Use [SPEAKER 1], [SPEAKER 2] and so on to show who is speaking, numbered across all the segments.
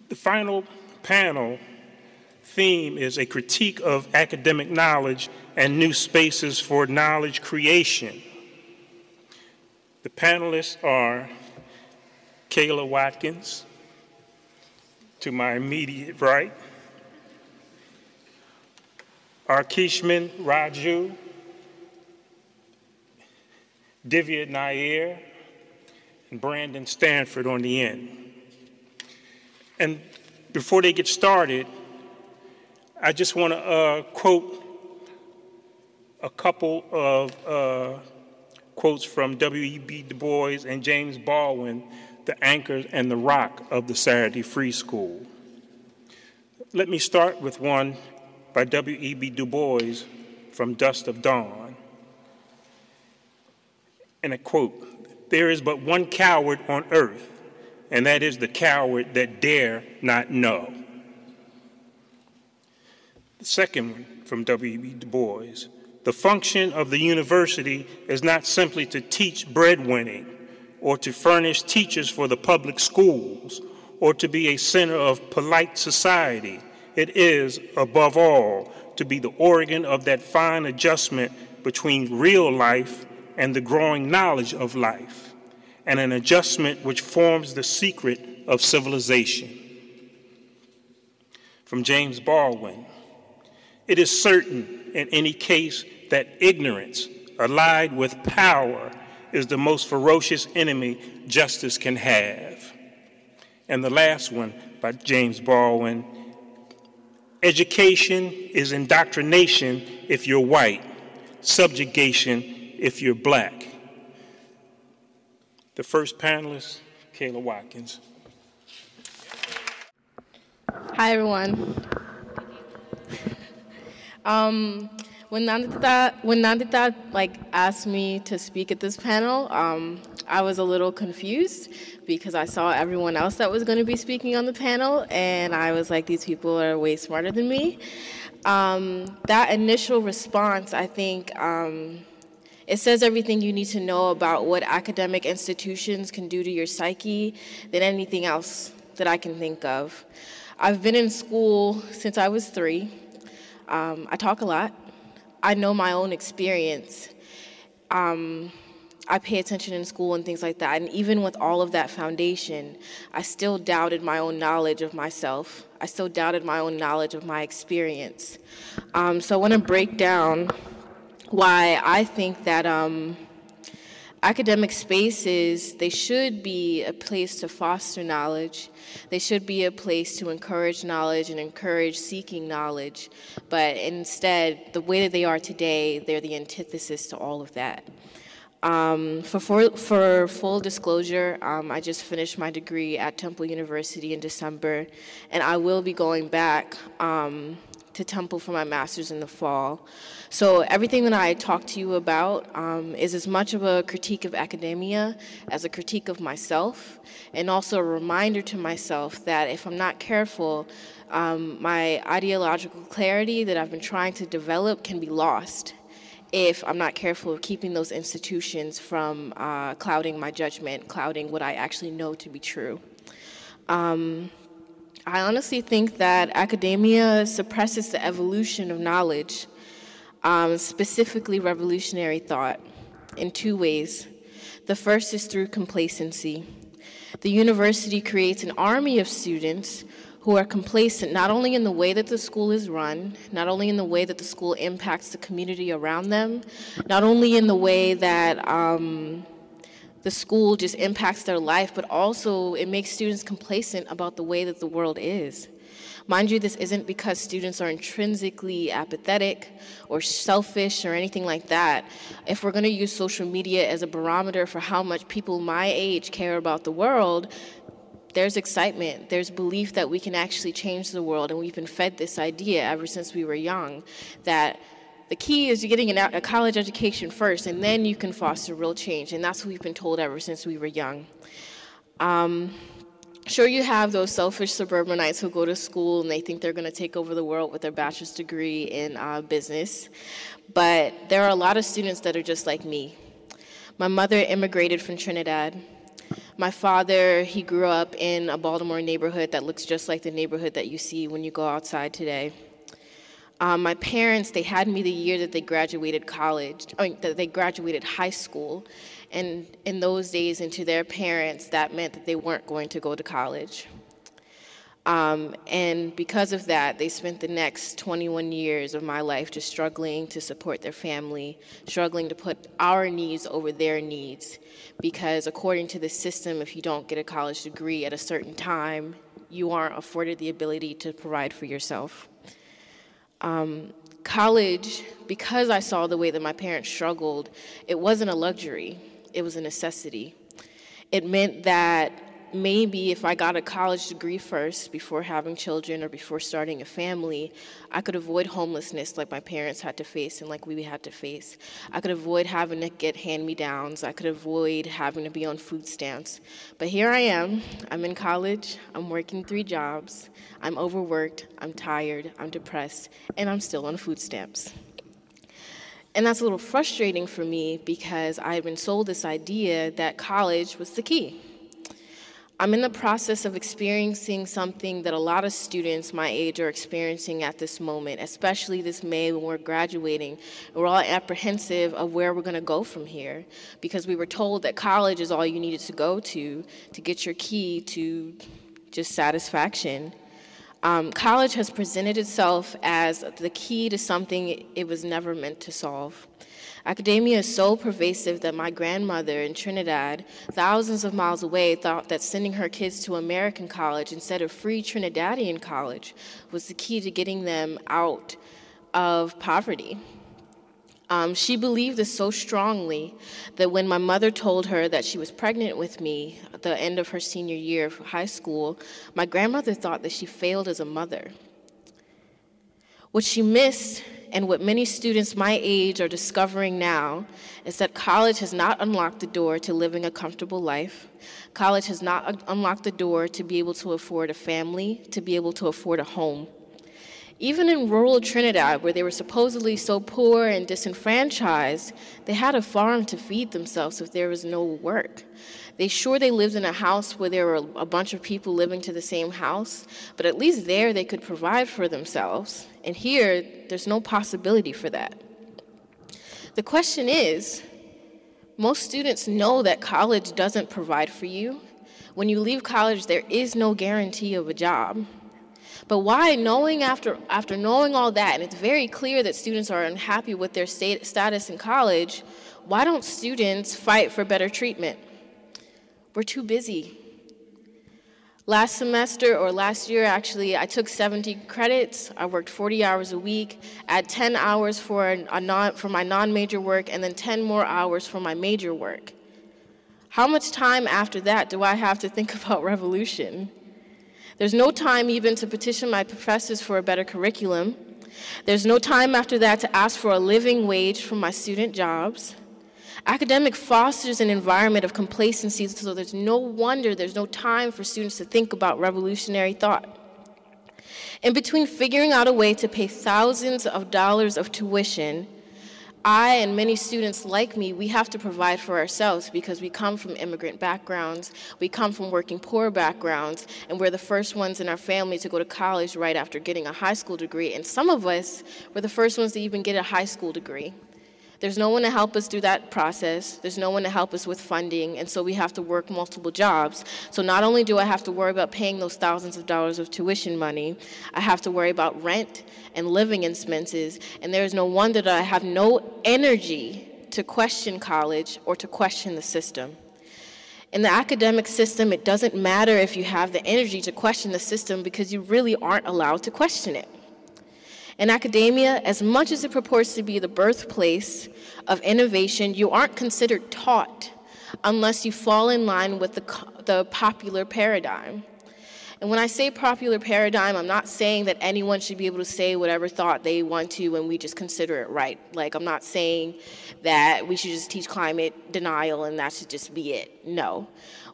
[SPEAKER 1] The final panel theme is a critique of academic knowledge and new spaces for knowledge creation. The panelists are Kayla Watkins, to my immediate right, Archishman Raju, Divya Nair, and Brandon Stanford on the end. And before they get started, I just want to quote a couple of quotes from W.E.B. Du Bois and James Baldwin, the anchors and the rock of the Saturday Free School. Let me start with one by W.E.B. Du Bois from Dusk of Dawn. And I quote, "There is but one coward on earth, and that is the coward that dare not know." The second one from W.E.B. Du Bois, "The function of the university is not simply to teach breadwinning or to furnish teachers for the public schools or to be a center of polite society. It is, above all, to be the organ of that fine adjustment between real life and the growing knowledge of life, and an adjustment which forms the secret of civilization." From James Baldwin, "It is certain in any case that ignorance, allied with power, is the most ferocious enemy justice can have." And the last one by James Baldwin, "Education is indoctrination if you're white, subjugation if you're black." The first panelist, Kayla Watkins.
[SPEAKER 2] Hi, everyone. When Nandita asked me to speak at this panel, I was a little confused because I saw everyone else that was going to be speaking on the panel, and I was like, these people are way smarter than me. That initial response, I think, it says everything you need to know about what academic institutions can do to your psyche than anything else that I can think of. I've been in school since I was 3. I talk a lot. I know my own experience. I pay attention in school and things like that. And even with all of that foundation, I still doubted my own knowledge of myself. I still doubted my own knowledge of my experience. So I want to break down why I think that academic spaces, they should be a place to foster knowledge. They should be a place to encourage knowledge and encourage seeking knowledge. But instead, the way that they are today, they're the antithesis to all of that. For full disclosure, I just finished my degree at Temple University in December, and I will be going back to Temple for my master's in the fall. So everything that I talk to you about is as much of a critique of academia as a critique of myself, and also a reminder to myself that if I'm not careful, my ideological clarity that I've been trying to develop can be lost if I'm not careful of keeping those institutions from clouding my judgment, clouding what I actually know to be true. I honestly think that academia suppresses the evolution of knowledge, specifically revolutionary thought, in 2 ways. The first is through complacency. The university creates an army of students who are complacent not only in the way that the school is run, not only in the way that the school impacts the community around them, not only in the way that the school just impacts their life, but also it makes students complacent about the way that the world is. Mind you, this isn't because students are intrinsically apathetic or selfish or anything like that. If we're going to use social media as a barometer for how much people my age care about the world, there's excitement, there's belief that we can actually change the world, and we've been fed this idea ever since we were young, that the key is getting a college education first, and then you can foster real change, and that's what we've been told ever since we were young. Sure, you have those selfish suburbanites who go to school and they think they're going to take over the world with their bachelor's degree in business, but there are a lot of students that are just like me. My mother immigrated from Trinidad. My father, he grew up in a Baltimore neighborhood that looks just like the neighborhood that you see when you go outside today. My parents, they had me the year that they graduated that they graduated high school. And in those days, and to their parents, that meant that they weren't going to go to college. And because of that, they spent the next 21 years of my life just struggling to support their family, struggling to put our needs over their needs. Because according to the system, if you don't get a college degree at a certain time, you aren't afforded the ability to provide for yourself. College, because I saw the way that my parents struggled, it wasn't a luxury, it was a necessity. It meant that maybe if I got a college degree first before having children or before starting a family, I could avoid homelessness like my parents had to face and like we had to face. I could avoid having to get hand-me-downs. I could avoid having to be on food stamps. But here I am. I'm in college. I'm working 3 jobs. I'm overworked. I'm tired. I'm depressed. And I'm still on food stamps. And that's a little frustrating for me because I've been sold this idea that college was the key. I'm in the process of experiencing something that a lot of students my age are experiencing at this moment, especially this May when we're graduating. We're all apprehensive of where we're going to go from here because we were told that college is all you needed to go to get your key to just satisfaction. College has presented itself as the key to something it was never meant to solve. Academia is so pervasive that my grandmother in Trinidad, thousands of miles away, thought that sending her kids to American college instead of free Trinidadian college was the key to getting them out of poverty. She believed this so strongly that when my mother told her that she was pregnant with me at the end of her senior year of high school, my grandmother thought that she failed as a mother. What she missed, and what many students my age are discovering now, is that college has not unlocked the door to living a comfortable life. College has not unlocked the door to be able to afford a family, to be able to afford a home. Even in rural Trinidad, where they were supposedly so poor and disenfranchised, they had a farm to feed themselves if there was no work. They lived in a house where there were a bunch of people living to the same house, but at least there they could provide for themselves. And here, there's no possibility for that. The question is, most students know that college doesn't provide for you. When you leave college, there is no guarantee of a job. But why, after knowing all that, and it's very clear that students are unhappy with their status in college, why don't students fight for better treatment? We're too busy. Last year, actually, I took 70 credits. I worked 40 hours a week, add 10 hours for my non-major work, and then 10 more hours for my major work. How much time after that do I have to think about revolution? There's no time even to petition my professors for a better curriculum. There's no time after that to ask for a living wage for my student jobs. Academic fosters an environment of complacency, so there's no wonder there's no time for students to think about revolutionary thought. In between figuring out a way to pay thousands of dollars of tuition, I and many students like me, we have to provide for ourselves because we come from immigrant backgrounds, we come from working poor backgrounds, and we're the first ones in our family to go to college right after getting a high school degree. And some of us were the first ones to even get a high school degree. There's no one to help us through that process. There's no one to help us with funding, and so we have to work multiple jobs. So not only do I have to worry about paying those thousands of dollars of tuition money, I have to worry about rent and living expenses, and there's no wonder that I have no energy to question college or to question the system. In the academic system, it doesn't matter if you have the energy to question the system because you really aren't allowed to question it. In academia, as much as it purports to be the birthplace of innovation, you aren't considered taught unless you fall in line with the popular paradigm. And when I say popular paradigm, I'm not saying that anyone should be able to say whatever thought they want to and we just consider it right. Like, I'm not saying that we should just teach climate denial and that should just be it. No.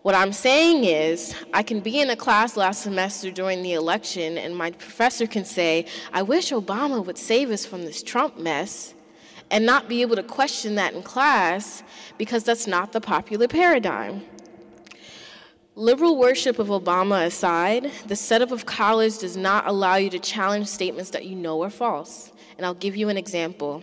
[SPEAKER 2] What I'm saying is, I can be in a class last semester during the election and my professor can say, I wish Obama would save us from this Trump mess, and not be able to question that in class because that's not the popular paradigm. Liberal worship of Obama aside, the setup of college does not allow you to challenge statements that you know are false. And I'll give you an example.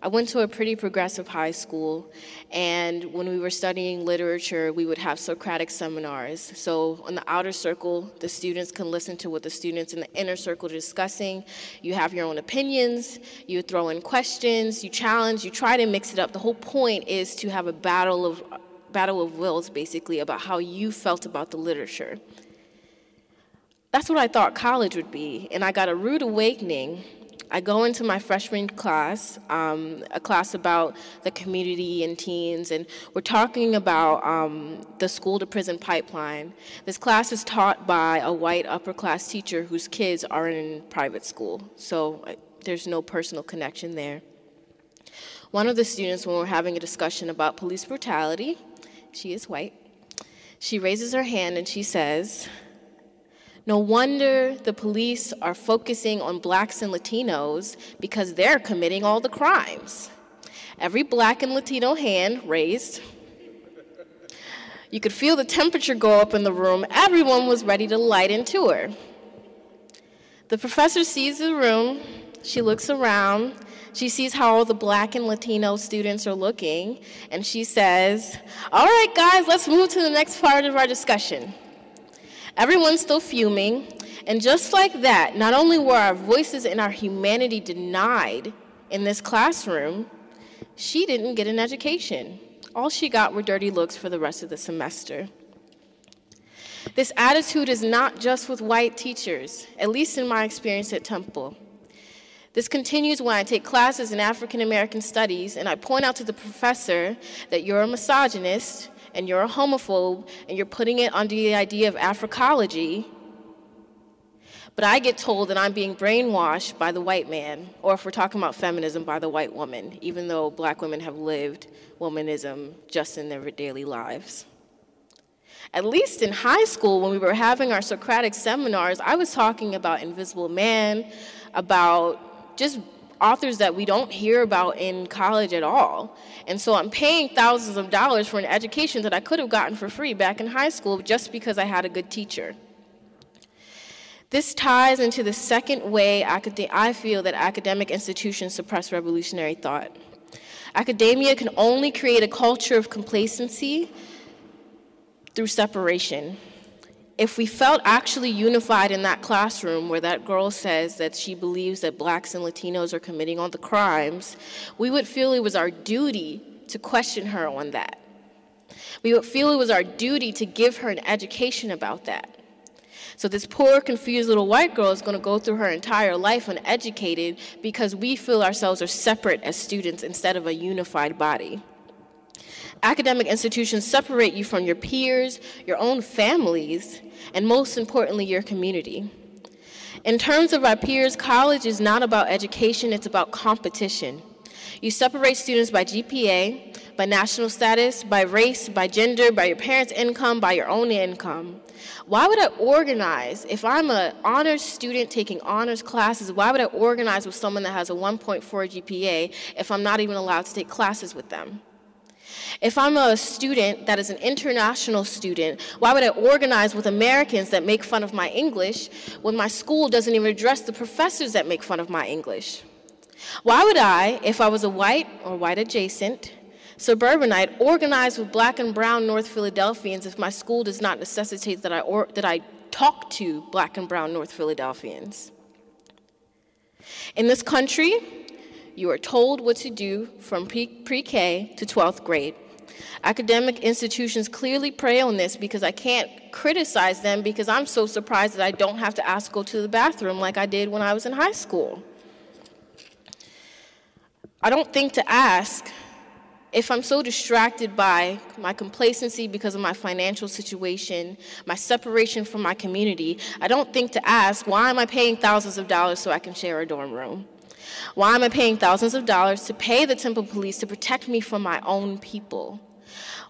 [SPEAKER 2] I went to a pretty progressive high school, and when we were studying literature, we would have Socratic seminars. So in the outer circle, the students can listen to what the students in the inner circle are discussing. You have your own opinions, you throw in questions, you challenge, you try to mix it up. The whole point is to have a battle of wills, basically, about how you felt about the literature. That's what I thought college would be, and I got a rude awakening. I go into my freshman class, a class about the community and teens, and we're talking about the school-to-prison pipeline. This class is taught by a white upper-class teacher whose kids are in private school, so there's no personal connection there. One of the students, when we're having a discussion about police brutality, she is white, she raises her hand and she says, "No wonder the police are focusing on blacks and Latinos because they're committing all the crimes." Every black and Latino hand raised. You could feel the temperature go up in the room. Everyone was ready to light into her. The professor sees the room. She looks around. She sees how all the black and Latino students are looking, and she says, "All right, guys, let's move to the next part of our discussion." Everyone's still fuming, and just like that, not only were our voices and our humanity denied in this classroom, she didn't get an education. All she got were dirty looks for the rest of the semester. This attitude is not just with white teachers, at least in my experience at Temple. This continues when I take classes in African American studies and I point out to the professor that you're a misogynist and you're a homophobe, and you're putting it under the idea of Africology, but I get told that I'm being brainwashed by the white man, or if we're talking about feminism, by the white woman, even though black women have lived womanism just in their daily lives. At least in high school, when we were having our Socratic seminars, I was talking about Invisible Man, about just authors that we don't hear about in college at all. And so I'm paying thousands of dollars for an education that I could have gotten for free back in high school just because I had a good teacher. This ties into the second way I feel that academic institutions suppress revolutionary thought. Academia can only create a culture of complacency through separation. If we felt actually unified in that classroom where that girl says that she believes that blacks and Latinos are committing all the crimes, we would feel it was our duty to question her on that. We would feel it was our duty to give her an education about that. So this poor, confused little white girl is going to go through her entire life uneducated because we feel ourselves are separate as students instead of a unified body. Academic institutions separate you from your peers, your own families, and most importantly, your community. In terms of our peers, college is not about education, it's about competition. You separate students by GPA, by national status, by race, by gender, by your parents' income, by your own income. Why would I organize, if I'm an honors student taking honors classes, why would I organize with someone that has a 1.4 GPA if I'm not even allowed to take classes with them? If I'm a student that is an international student, why would I organize with Americans that make fun of my English when my school doesn't even address the professors that make fun of my English? Why would I, if I was a white or white adjacent suburbanite, organize with black and brown North Philadelphians if my school does not necessitate that I talk to black and brown North Philadelphians? In this country, you are told what to do from pre-K to 12th grade. Academic institutions clearly prey on this because I can't criticize them because I'm so surprised that I don't have to ask to go to the bathroom like I did when I was in high school. I don't think to ask if I'm so distracted by my complacency because of my financial situation, my separation from my community, I don't think to ask, why am I paying thousands of dollars so I can share a dorm room? Why am I paying thousands of dollars to pay the Temple Police to protect me from my own people?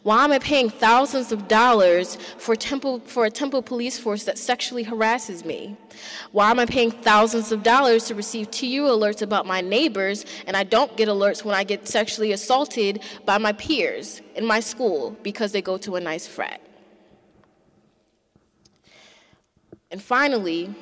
[SPEAKER 2] Why am I paying thousands of dollars for a Temple Police force that sexually harasses me? Why am I paying thousands of dollars to receive TU alerts about my neighbors and I don't get alerts when I get sexually assaulted by my peers in my school because they go to a nice frat? And finally,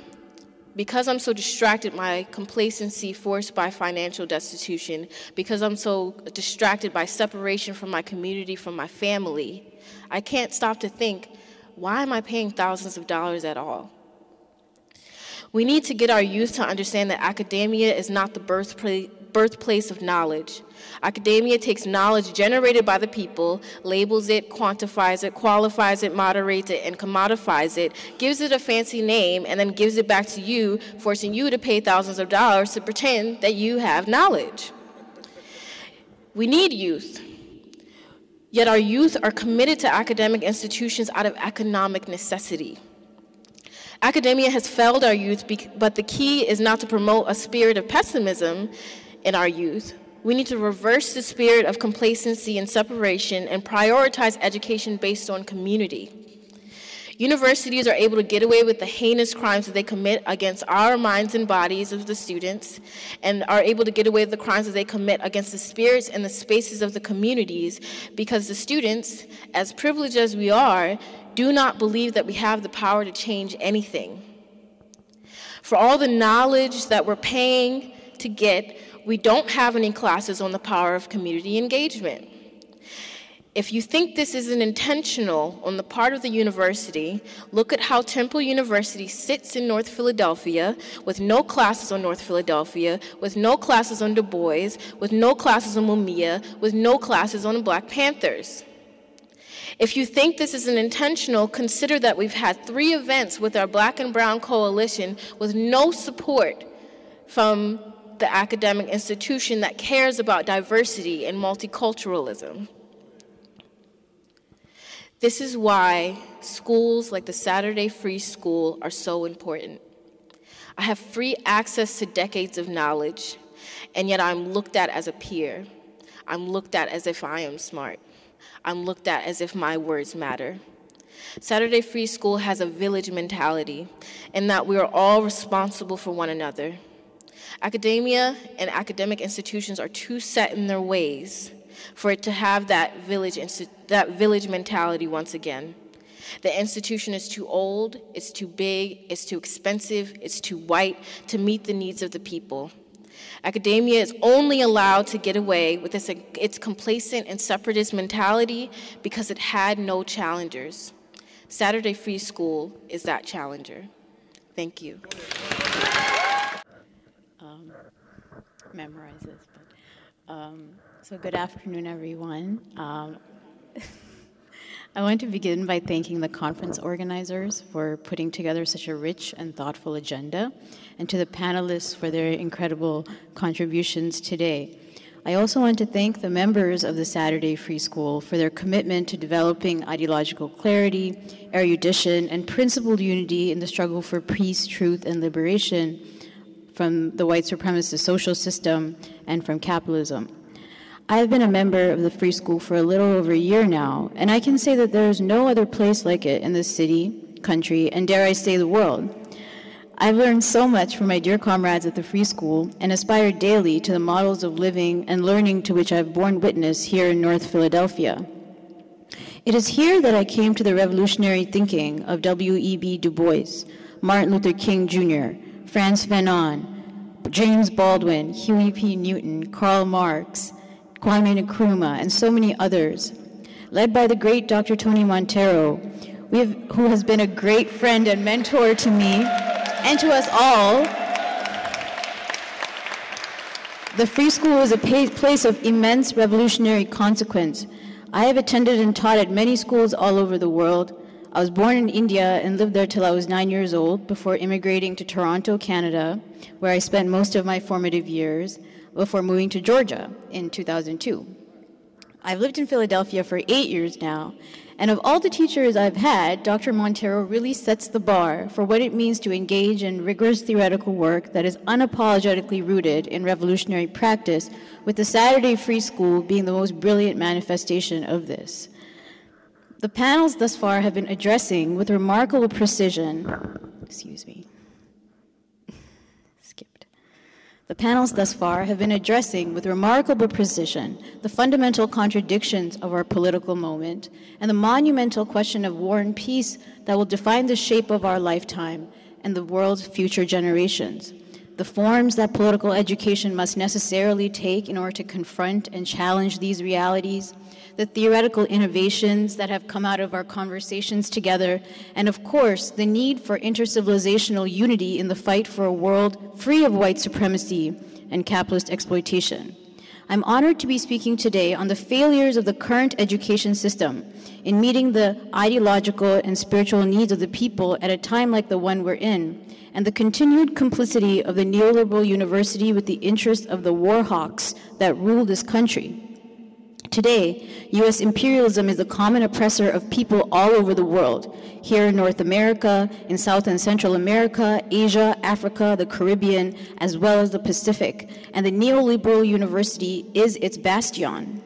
[SPEAKER 2] because I'm so distracted by complacency forced by financial destitution, because I'm so distracted by separation from my community, from my family, I can't stop to think, why am I paying thousands of dollars at all? We need to get our youth to understand that academia is not the birthplace of knowledge. Academia takes knowledge generated by the people, labels it, quantifies it, qualifies it, moderates it, and commodifies it, gives it a fancy name, and then gives it back to you, forcing you to pay thousands of dollars to pretend that you have knowledge. We need youth. Yet our youth are committed to academic institutions out of economic necessity. Academia has failed our youth, but the key is not to promote a spirit of pessimism in our youth. We need to reverse the spirit of complacency and separation and prioritize education based on community. Universities are able to get away with the heinous crimes that they commit against our minds and bodies of the students, and are able to get away with the crimes that they commit against the spirits and the spaces of the communities, because the students, as privileged as we are, do not believe that we have the power to change anything. For all the knowledge that we're paying to get, we don't have any classes on the power of community engagement. If you think this isn't intentional on the part of the university, look at how Temple University sits in North Philadelphia with no classes on North Philadelphia, with no classes on Du Bois, with no classes on Mumia, with no classes on the Black Panthers. If you think this isn't intentional, consider that we've had 3 events with our Black and Brown Coalition with no support from the academic institution that cares about diversity and multiculturalism. This is why schools like the Saturday Free School are so important. I have free access to decades of knowledge, and yet I'm looked at as a peer. I'm looked at as if I am smart. I'm looked at as if my words matter. Saturday Free School has a village mentality, in that we are all responsible for one another. Academia and academic institutions are too set in their ways for it to have that village mentality once again. The institution is too old, it's too big, it's too expensive, it's too white to meet the needs of the people. Academia is only allowed to get away with its complacent and separatist mentality because it had no challengers. Saturday Free School is that challenger. Thank you.
[SPEAKER 3] Memorize this. So good afternoon, everyone. I want to begin by thanking the conference organizers for putting together such a rich and thoughtful agenda, and to the panelists for their incredible contributions today. I also want to thank the members of the Saturday Free School for their commitment to developing ideological clarity, erudition, and principled unity in the struggle for peace, truth, and liberation from the white supremacist social system and from capitalism. I've been a member of the Free School for a little over a year now, and I can say that there is no other place like it in this city, country, and dare I say the world. I've learned so much from my dear comrades at the Free School and aspire daily to the models of living and learning to which I've borne witness here in North Philadelphia. It is here that I came to the revolutionary thinking of W.E.B. Du Bois, Martin Luther King Jr., Frantz Fanon, James Baldwin, Huey P. Newton, Karl Marx, Kwame Nkrumah, and so many others. Led by the great Dr. Tony Montero, who has been a great friend and mentor to me and to us all. The Free School is a place of immense revolutionary consequence. I have attended and taught at many schools all over the world. I was born in India and lived there till I was 9 years old before immigrating to Toronto, Canada, where I spent most of my formative years before moving to Georgia in 2002. I've lived in Philadelphia for 8 years now, and of all the teachers I've had, Dr. Montero really sets the bar for what it means to engage in rigorous theoretical work that is unapologetically rooted in revolutionary practice, with the Saturday Free School being the most brilliant manifestation of this. The panels thus far have been addressing with remarkable precision, The panels thus far have been addressing with remarkable precision the fundamental contradictions of our political moment and the monumental question of war and peace that will define the shape of our lifetime and the world's future generations. The forms that political education must necessarily take in order to confront and challenge these realities, the theoretical innovations that have come out of our conversations together, and of course, the need for intercivilizational unity in the fight for a world free of white supremacy and capitalist exploitation. I'm honored to be speaking today on the failures of the current education system in meeting the ideological and spiritual needs of the people at a time like the one we're in, and the continued complicity of the neoliberal university with the interests of the war hawks that rule this country. Today, U.S. imperialism is the common oppressor of people all over the world, here in North America, in South and Central America, Asia, Africa, the Caribbean, as well as the Pacific, and the neoliberal university is its bastion.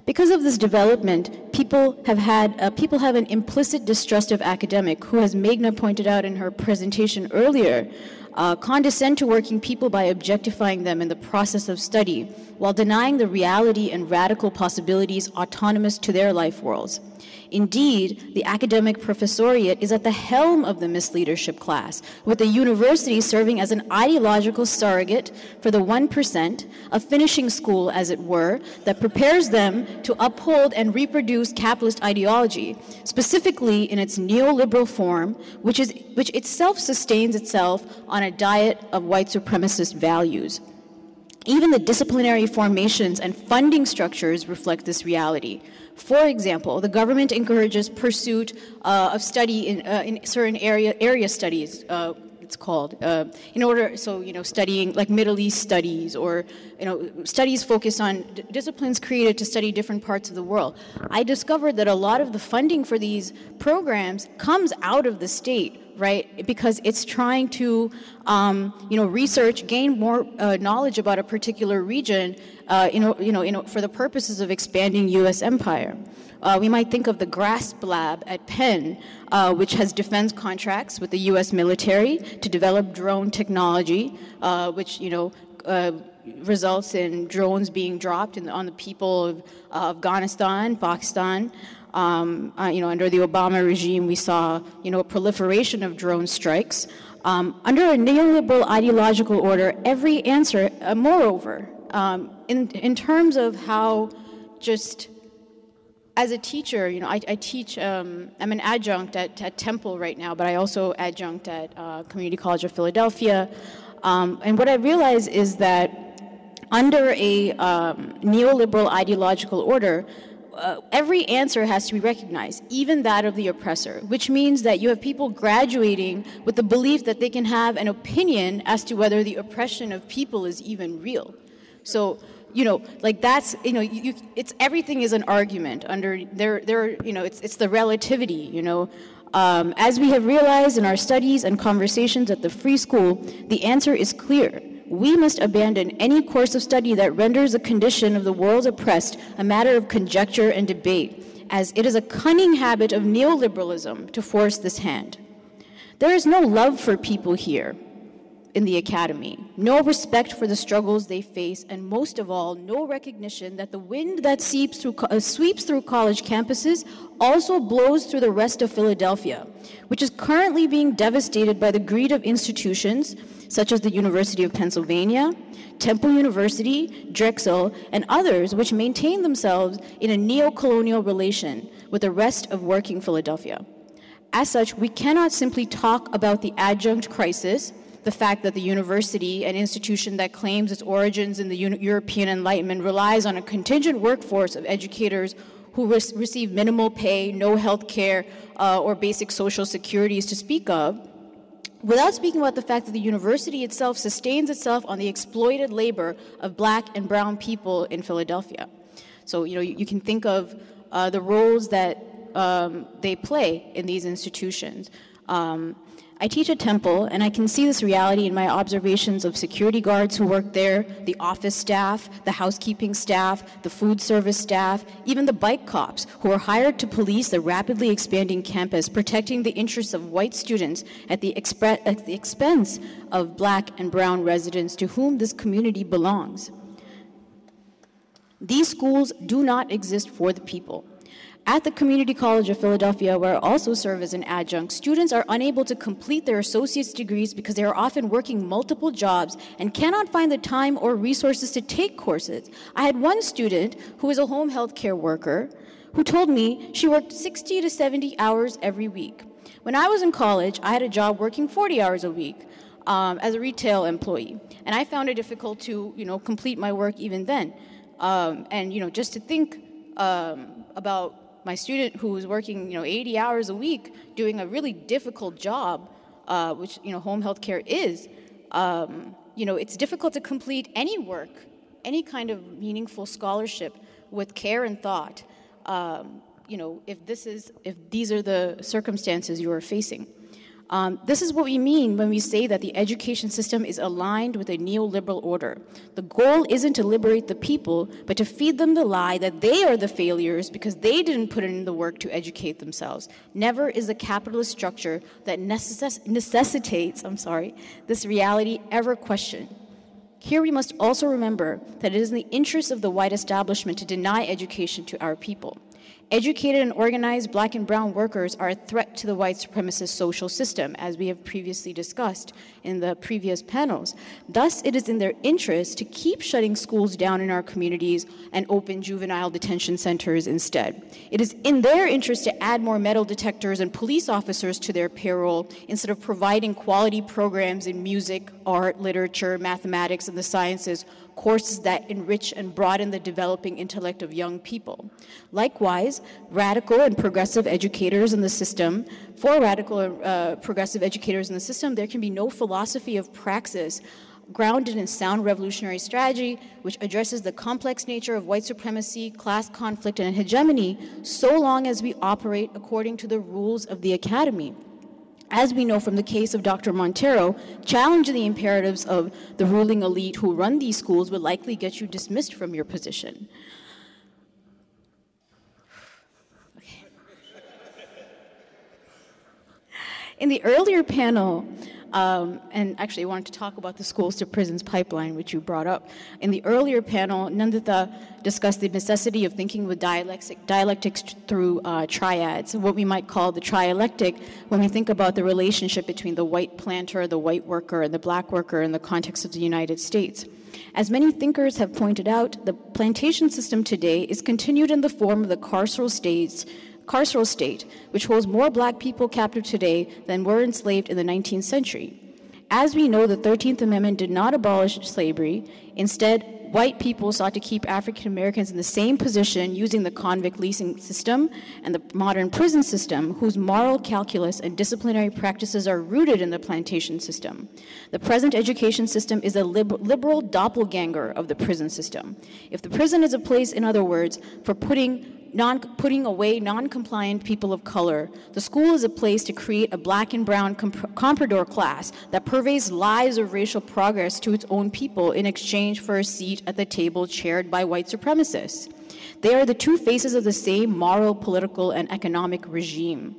[SPEAKER 3] Because of this development, people have an implicit distrust of academic, who, as Meghna pointed out in her presentation earlier, condescend to working people by objectifying them in the process of study, while denying the reality and radical possibilities autonomous to their life worlds. Indeed, the academic professoriate is at the helm of the misleadership class, with the university serving as an ideological surrogate for the 1%, a finishing school, as it were, that prepares them to uphold and reproduce capitalist ideology, specifically in its neoliberal form, which itself sustains itself on a diet of white supremacist values. Even the disciplinary formations and funding structures reflect this reality. For example, the government encourages pursuit of study in certain area studies, it's called, studying like Middle East studies, or studies focused on disciplines created to study different parts of the world. I discovered that a lot of the funding for these programs comes out of the state, right? Because it's trying to, research, gain more knowledge about a particular region, for the purposes of expanding U.S. empire. We might think of the GRASP lab at Penn, which has defense contracts with the U.S. military to develop drone technology, which results in drones being dropped on the people of Afghanistan, Pakistan. Under the Obama regime, we saw, a proliferation of drone strikes. Under a neoliberal ideological order, every answer, moreover, in terms of how just, as a teacher, I teach, I'm an adjunct at Temple right now, but I also adjunct at Community College of Philadelphia. And what I realize is that under a neoliberal ideological order, every answer has to be recognized, even that of the oppressor, which means that you have people graduating with the belief that they can have an opinion as to whether the oppression of people is even real. So, that's, it's everything is an argument under it's the relativity, As we have realized in our studies and conversations at the Free School, the answer is clear. We must abandon any course of study that renders the condition of the world's oppressed a matter of conjecture and debate, as it is a cunning habit of neoliberalism to force this hand. There is no love for people here in the academy, no respect for the struggles they face, and most of all, no recognition that the wind that sweeps through college campuses also blows through the rest of Philadelphia, which is currently being devastated by the greed of institutions such as the University of Pennsylvania, Temple University, Drexel, and others which maintain themselves in a neo-colonial relation with the rest of working Philadelphia. As such, we cannot simply talk about the adjunct crisis, the fact that the university, an institution that claims its origins in the European Enlightenment, relies on a contingent workforce of educators who receive minimal pay, no health care, or basic social securities to speak of, without speaking about the fact that the university itself sustains itself on the exploited labor of Black and brown people in Philadelphia. So, you can think of the roles that they play in these institutions. I teach at Temple, and I can see this reality in my observations of security guards who work there, the office staff, the housekeeping staff, the food service staff, even the bike cops who are hired to police the rapidly expanding campus, protecting the interests of white students at the expense of black and brown residents to whom this community belongs. These schools do not exist for the people. At the Community College of Philadelphia, where I also serve as an adjunct, students are unable to complete their associate's degrees because they are often working multiple jobs and cannot find the time or resources to take courses. I had one student who is a home health care worker who told me she worked 60 to 70 hours every week. When I was in college, I had a job working 40 hours a week as a retail employee, and I found it difficult to, complete my work even then. Just to think about my student who was working, 80 hours a week, doing a really difficult job, which, home health care is, it's difficult to complete any work, any kind of meaningful scholarship with care and thought, if these are the circumstances you are facing. This is what we mean when we say that the education system is aligned with a neoliberal order. The goal isn't to liberate the people, but to feed them the lie that they are the failures because they didn't put in the work to educate themselves. Never is the capitalist structure that necessitates this reality ever questioned. Here we must also remember that it is in the interest of the white establishment to deny education to our people. Educated and organized black and brown workers are a threat to the white supremacist social system, as we have previously discussed in the previous panels. Thus, it is in their interest to keep shutting schools down in our communities and open juvenile detention centers instead. It is in their interest to add more metal detectors and police officers to their payroll instead of providing quality programs in music, art, literature, mathematics, and the sciences, courses that enrich and broaden the developing intellect of young people. Likewise, radical and progressive educators in the system, there can be no philosophy of praxis grounded in sound revolutionary strategy, which addresses the complex nature of white supremacy, class conflict, and hegemony, so long as we operate according to the rules of the academy. As we know from the case of Dr. Montero, challenging the imperatives of the ruling elite who run these schools would likely get you dismissed from your position. Okay. In the earlier panel, and actually I wanted to talk about the schools to prisons pipeline, which you brought up. In the earlier panel, Nandita discussed the necessity of thinking with dialectics through triads, what we might call the trialectic when we think about the relationship between the white planter, the white worker, and the black worker in the context of the United States. As many thinkers have pointed out, the plantation system today is continued in the form of the carceral state, which holds more black people captive today than were enslaved in the 19th century. As we know, the 13th Amendment did not abolish slavery. Instead, white people sought to keep African Americans in the same position using the convict leasing system and the modern prison system, whose moral calculus and disciplinary practices are rooted in the plantation system. The present education system is a liberal doppelganger of the prison system. If the prison is a place, in other words, for putting away non-compliant people of color, the school is a place to create a black and brown comprador class that purveys lies of racial progress to its own people in exchange for a seat at the table chaired by white supremacists. They are the two faces of the same moral, political, and economic regime.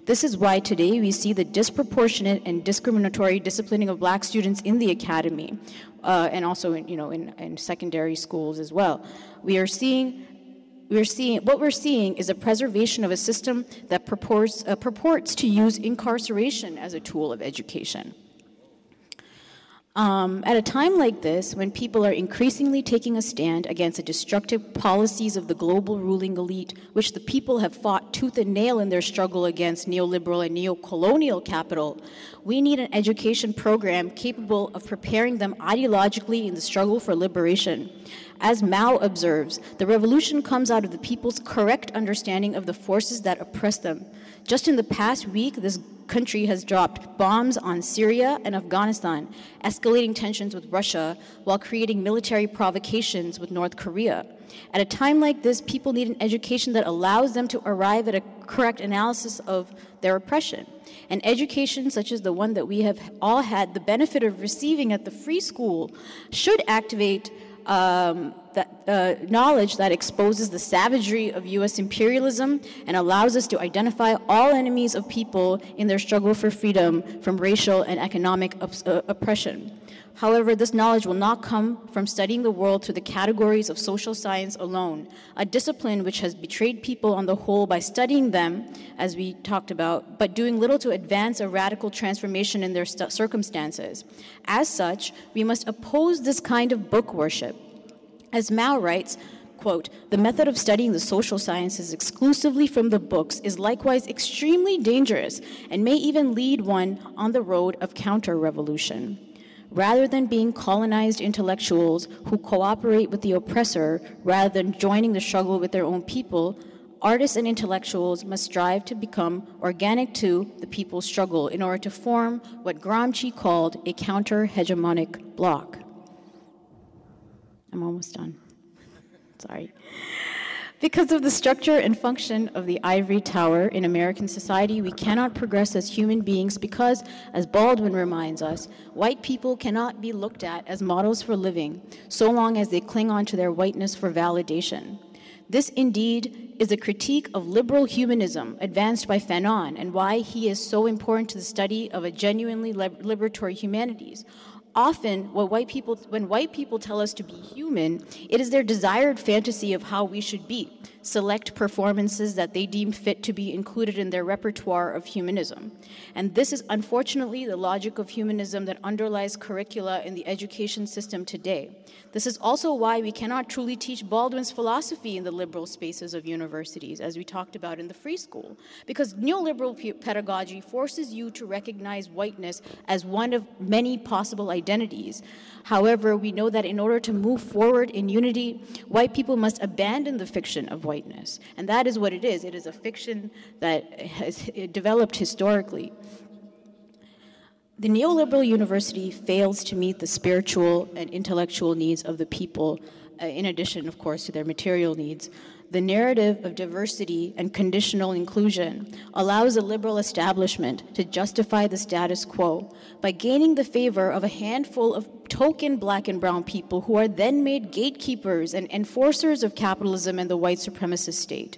[SPEAKER 3] This is why today we see the disproportionate and discriminatory disciplining of black students in the academy, and also in secondary schools as well. What we're seeing is a preservation of a system that purports to use incarceration as a tool of education. At a time like this, when people are increasingly taking a stand against the destructive policies of the global ruling elite, which the people have fought tooth and nail in their struggle against neoliberal and neo-colonial capital, we need an education program capable of preparing them ideologically in the struggle for liberation. As Mao observes, the revolution comes out of the people's correct understanding of the forces that oppress them. Just in the past week, this country has dropped bombs on Syria and Afghanistan, escalating tensions with Russia while creating military provocations with North Korea. At a time like this, people need an education that allows them to arrive at a correct analysis of their oppression. An education such as the one that we have all had the benefit of receiving at the free school should activate knowledge that exposes the savagery of U.S. imperialism and allows us to identify all enemies of people in their struggle for freedom from racial and economic oppression. However, this knowledge will not come from studying the world through the categories of social science alone, a discipline which has betrayed people on the whole by studying them, as we talked about, but doing little to advance a radical transformation in their circumstances. As such, we must oppose this kind of book worship. As Mao writes, quote, "The method of studying the social sciences exclusively from the books is likewise extremely dangerous and may even lead one on the road of counter-revolution. Rather than being colonized intellectuals who cooperate with the oppressor rather than joining the struggle with their own people, artists and intellectuals must strive to become organic to the people's struggle in order to form what Gramsci called a counter-hegemonic bloc." I'm almost done. Sorry. Because of the structure and function of the ivory tower in American society, we cannot progress as human beings because, as Baldwin reminds us, white people cannot be looked at as models for living so long as they cling on to their whiteness for validation. This indeed is a critique of liberal humanism advanced by Fanon and why he is so important to the study of a genuinely liberatory humanities. Often, when white people tell us to be human, it is their desired fantasy of how we should be, select performances that they deem fit to be included in their repertoire of humanism. And this is unfortunately the logic of humanism that underlies curricula in the education system today. This is also why we cannot truly teach Baldwin's philosophy in the liberal spaces of universities, as we talked about in the free school, because neoliberal pedagogy forces you to recognize whiteness as one of many possible identities. However, we know that in order to move forward in unity, white people must abandon the fiction of whiteness. And that is what it is. It is a fiction that has developed historically. The neoliberal university fails to meet the spiritual and intellectual needs of the people, in addition, of course, to their material needs. The narrative of diversity and conditional inclusion allows the liberal establishment to justify the status quo by gaining the favor of a handful of token black and brown people who are then made gatekeepers and enforcers of capitalism and the white supremacist state.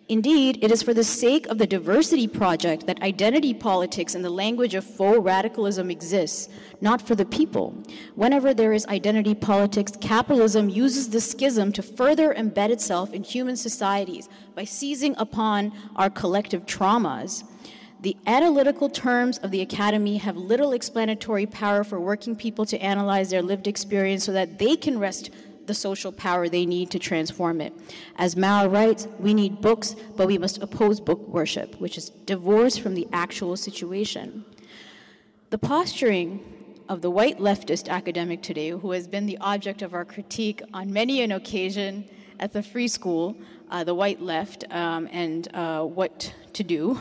[SPEAKER 3] Indeed, it is for the sake of the diversity project that identity politics and the language of faux radicalism exists, not for the people. Whenever there is identity politics, capitalism uses the schism to further embed itself in human societies by seizing upon our collective traumas. The analytical terms of the academy have little explanatory power for working people to analyze their lived experience so that they can wrest the social power they need to transform it. As Mao writes, we need books, but we must oppose book worship, which is divorced from the actual situation. The posturing of the white leftist academic today, who has been the object of our critique on many an occasion at the free school, the white left, and what to do.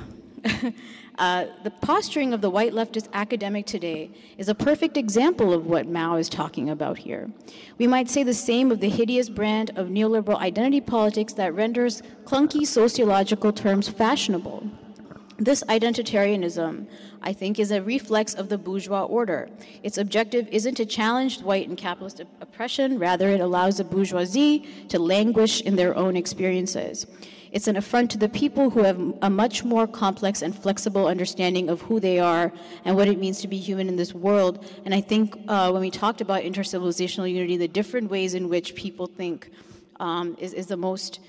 [SPEAKER 3] The posturing of the white leftist academic today is a perfect example of what Mao is talking about here. We might say the same of the hideous brand of neoliberal identity politics that renders clunky sociological terms fashionable. This identitarianism, I think, is a reflex of the bourgeois order. Its objective isn't to challenge white and capitalist oppression, rather it allows the bourgeoisie to languish in their own experiences. It's an affront to the people who have a much more complex and flexible understanding of who they are and what it means to be human in this world. And I think when we talked about intercivilizational unity, the different ways in which people think is the most,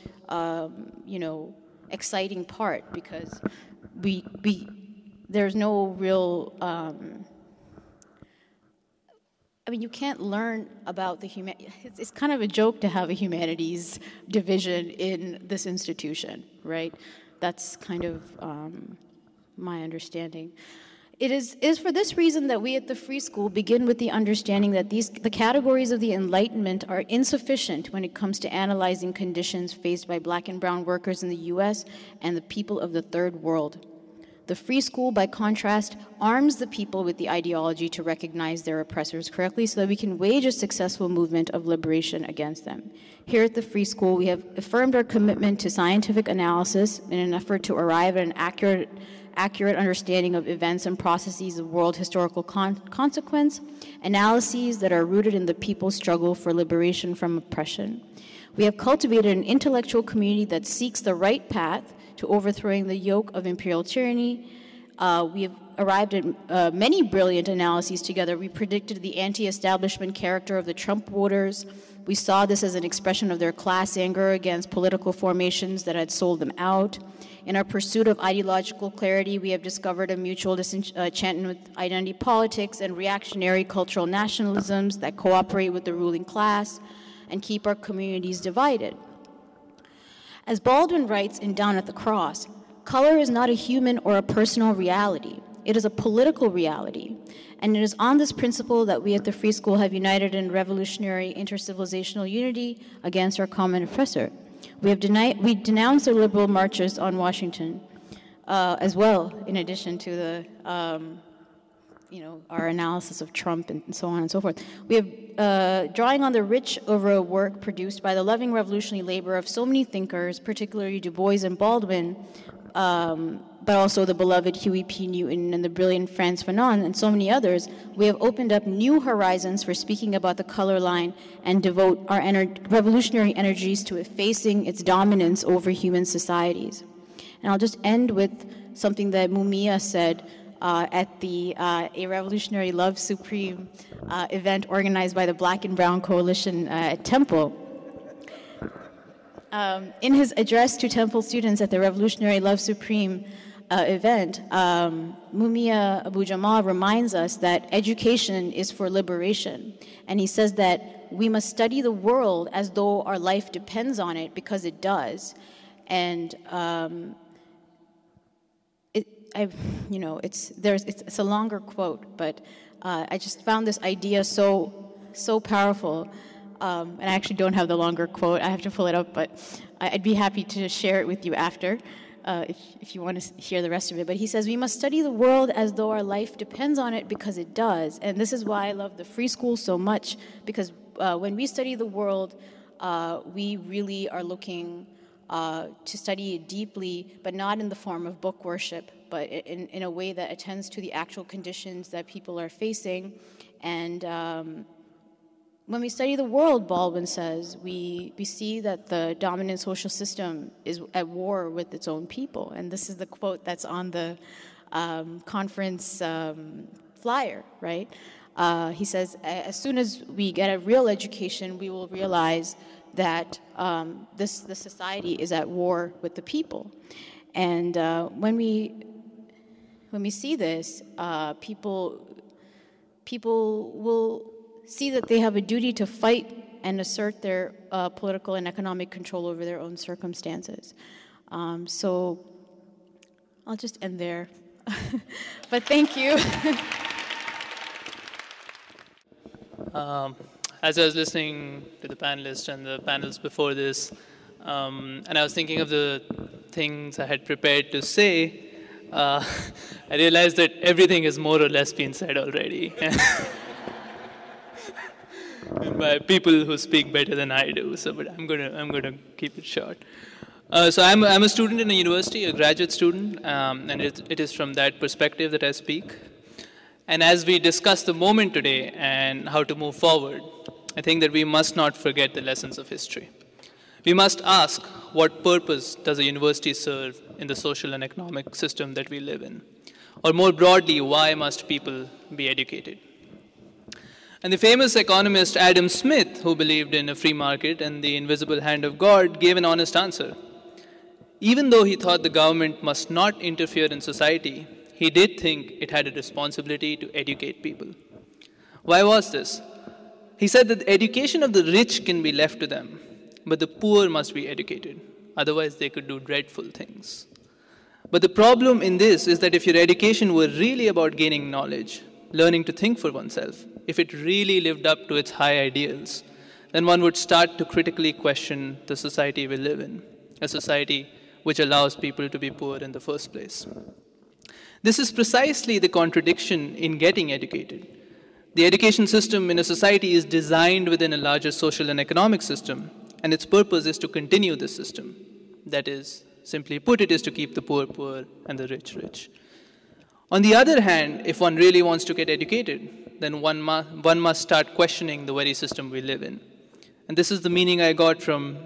[SPEAKER 3] exciting part, because there's no real. You can't learn about the it's kind of a joke to have a humanities division in this institution, right? That's kind of my understanding. It is for this reason that we at the Free School begin with the understanding that the categories of the Enlightenment are insufficient when it comes to analyzing conditions faced by Black and brown workers in the U.S. and the people of the Third World. The Free School, by contrast, arms the people with the ideology to recognize their oppressors correctly so that we can wage a successful movement of liberation against them. Here at the Free School, we have affirmed our commitment to scientific analysis in an effort to arrive at an accurate understanding of events and processes of world historical consequence, analyses that are rooted in the people's struggle for liberation from oppression. We have cultivated an intellectual community that seeks the right path to overthrowing the yoke of imperial tyranny. We have arrived at many brilliant analyses together. We predicted the anti-establishment character of the Trump voters. We saw this as an expression of their class anger against political formations that had sold them out. In our pursuit of ideological clarity, we have discovered a mutual disenchantment with identity politics and reactionary cultural nationalisms that cooperate with the ruling class and keep our communities divided. As Baldwin writes in Down at the Cross, color is not a human or a personal reality. It is a political reality. And it is on this principle that we at the Free School have united in revolutionary intercivilizational unity against our common oppressor. We denounced the liberal marches on Washington as well, in addition to the, our analysis of Trump and so on and so forth. We have, drawing on the rich over work produced by the loving revolutionary labor of so many thinkers, particularly Du Bois and Baldwin, but also the beloved Huey P. Newton and the brilliant Frantz Fanon and so many others, we have opened up new horizons for speaking about the color line and devote our revolutionary energies to effacing its dominance over human societies. And I'll just end with something that Mumia said at the A Revolutionary Love Supreme event organized by the Black and Brown Coalition at Temple. In his address to Temple students at the Revolutionary Love Supreme event, Mumia Abu Jamal reminds us that education is for liberation. And he says that we must study the world as though our life depends on it, because it does. And it's a longer quote, but I just found this idea so powerful. And I actually don't have the longer quote. I have to pull it up, but I'd be happy to share it with you after, if you want to hear the rest of it. But he says, we must study the world as though our life depends on it, because it does. And this is why I love the Free School so much, because when we study the world, we really are looking to study it deeply, but not in the form of book worship, but in a way that attends to the actual conditions that people are facing. And when we study the world, Baldwin says, we see that the dominant social system is at war with its own people. And this is the quote that's on the conference flyer, right? He says, as soon as we get a real education, we will realize that the society is at war with the people. And when we see this, people will see that they have a duty to fight and assert their political and economic control over their own circumstances. So I'll just end there. But thank you.
[SPEAKER 4] As I was listening to the panelists and the panels before this, and I was thinking of the things I had prepared to say, I realized that everything has more or less been said already. By people who speak better than I do, but I'm gonna keep it short. So I'm a student in a university, a graduate student, and it is from that perspective that I speak. And as we discuss the moment today and how to move forward, I think that we must not forget the lessons of history. We must ask, what purpose does a university serve in the social and economic system that we live in? Or more broadly, why must people be educated? And the famous economist Adam Smith, who believed in a free market and the invisible hand of God, gave an honest answer. Even though he thought the government must not interfere in society, he did think it had a responsibility to educate people. Why was this? He said that the education of the rich can be left to them, but the poor must be educated. Otherwise, they could do dreadful things. But the problem in this is that if your education were really about gaining knowledge, learning to think for oneself, if it really lived up to its high ideals, then one would start to critically question the society we live in, a society which allows people to be poor in the first place. This is precisely the contradiction in getting educated. The education system in a society is designed within a larger social and economic system, and its purpose is to continue this system. That is, simply put, it is to keep the poor poor and the rich rich. On the other hand, if one really wants to get educated, then one must start questioning the very system we live in. And this is the meaning I got from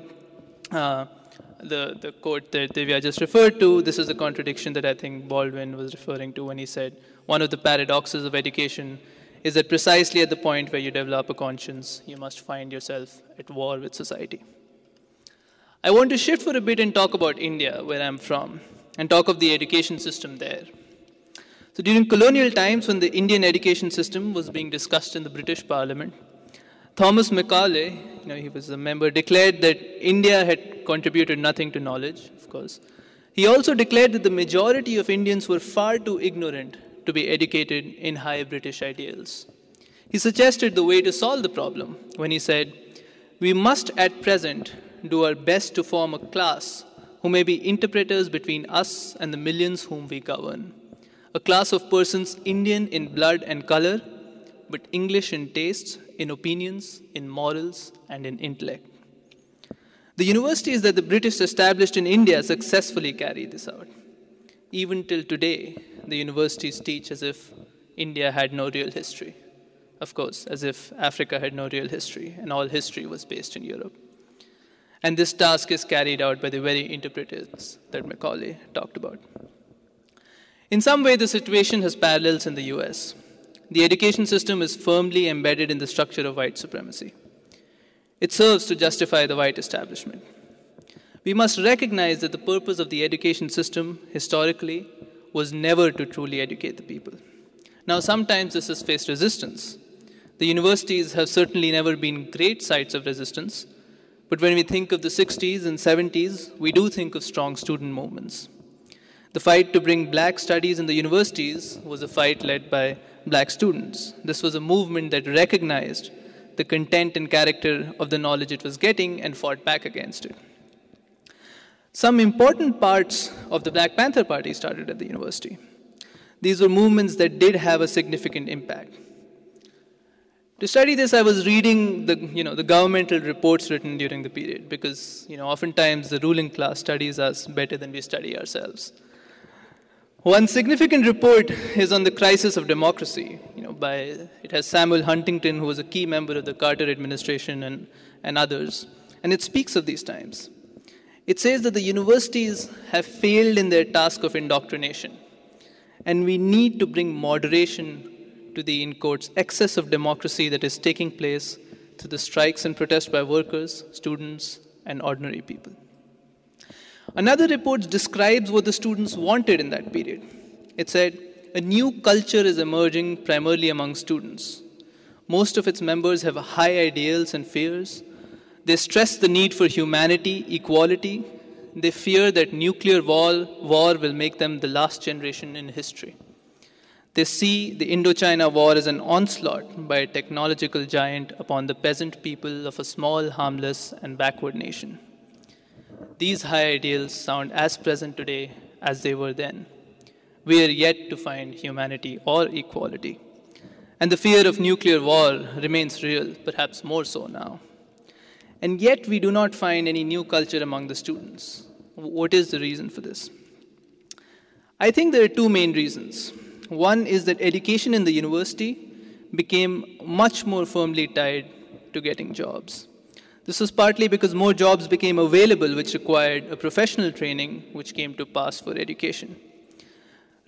[SPEAKER 4] the quote that Divya just referred to. This is a contradiction that I think Baldwin was referring to when he said, one of the paradoxes of education is that precisely at the point where you develop a conscience, you must find yourself at war with society. I want to shift for a bit and talk about India, where I'm from, and talk of the education system there. So during colonial times, when the Indian education system was being discussed in the British Parliament, Thomas Macaulay, he was a member, declared that India had contributed nothing to knowledge, of course. He also declared that the majority of Indians were far too ignorant to be educated in high British ideals. He suggested the way to solve the problem when he said, "We must at present do our best to form a class who may be interpreters between us and the millions whom we govern. A class of persons Indian in blood and color, but English in tastes, in opinions, in morals, and in intellect." The universities that the British established in India successfully carried this out. Even till today, the universities teach as if India had no real history. Of course, as if Africa had no real history, and all history was based in Europe. And this task is carried out by the very interpreters that Macaulay talked about. In some way, the situation has parallels in the US. The education system is firmly embedded in the structure of white supremacy. It serves to justify the white establishment. We must recognize that the purpose of the education system, historically, was never to truly educate the people. Now, sometimes this has faced resistance. The universities have certainly never been great sites of resistance, but when we think of the 60s and 70s, we do think of strong student movements. The fight to bring black studies in the universities was a fight led by black students. This was a movement that recognized the content and character of the knowledge it was getting and fought back against it. Some important parts of the Black Panther Party started at the university. These were movements that did have a significant impact. To study this, I was reading the governmental reports written during the period because oftentimes the ruling class studies us better than we study ourselves. One significant report is on the crisis of democracy. It has Samuel Huntington, who was a key member of the Carter administration, and others, and it speaks of these times. It says that the universities have failed in their task of indoctrination, and we need to bring moderation to the, in quotes, excess of democracy that is taking place through the strikes and protests by workers, students, and ordinary people. Another report describes what the students wanted in that period. It said, a new culture is emerging primarily among students. Most of its members have high ideals and fears. They stress the need for humanity, equality. They fear that nuclear war will make them the last generation in history. They see the Indochina War as an onslaught by a technological giant upon the peasant people of a small, harmless, and backward nation. These high ideals sound as present today as they were then. We are yet to find humanity or equality. And the fear of nuclear war remains real, perhaps more so now. And yet we do not find any new culture among the students. What is the reason for this? I think there are two main reasons. One is that education in the university became much more firmly tied to getting jobs. This was partly because more jobs became available which required a professional training which came to pass for education.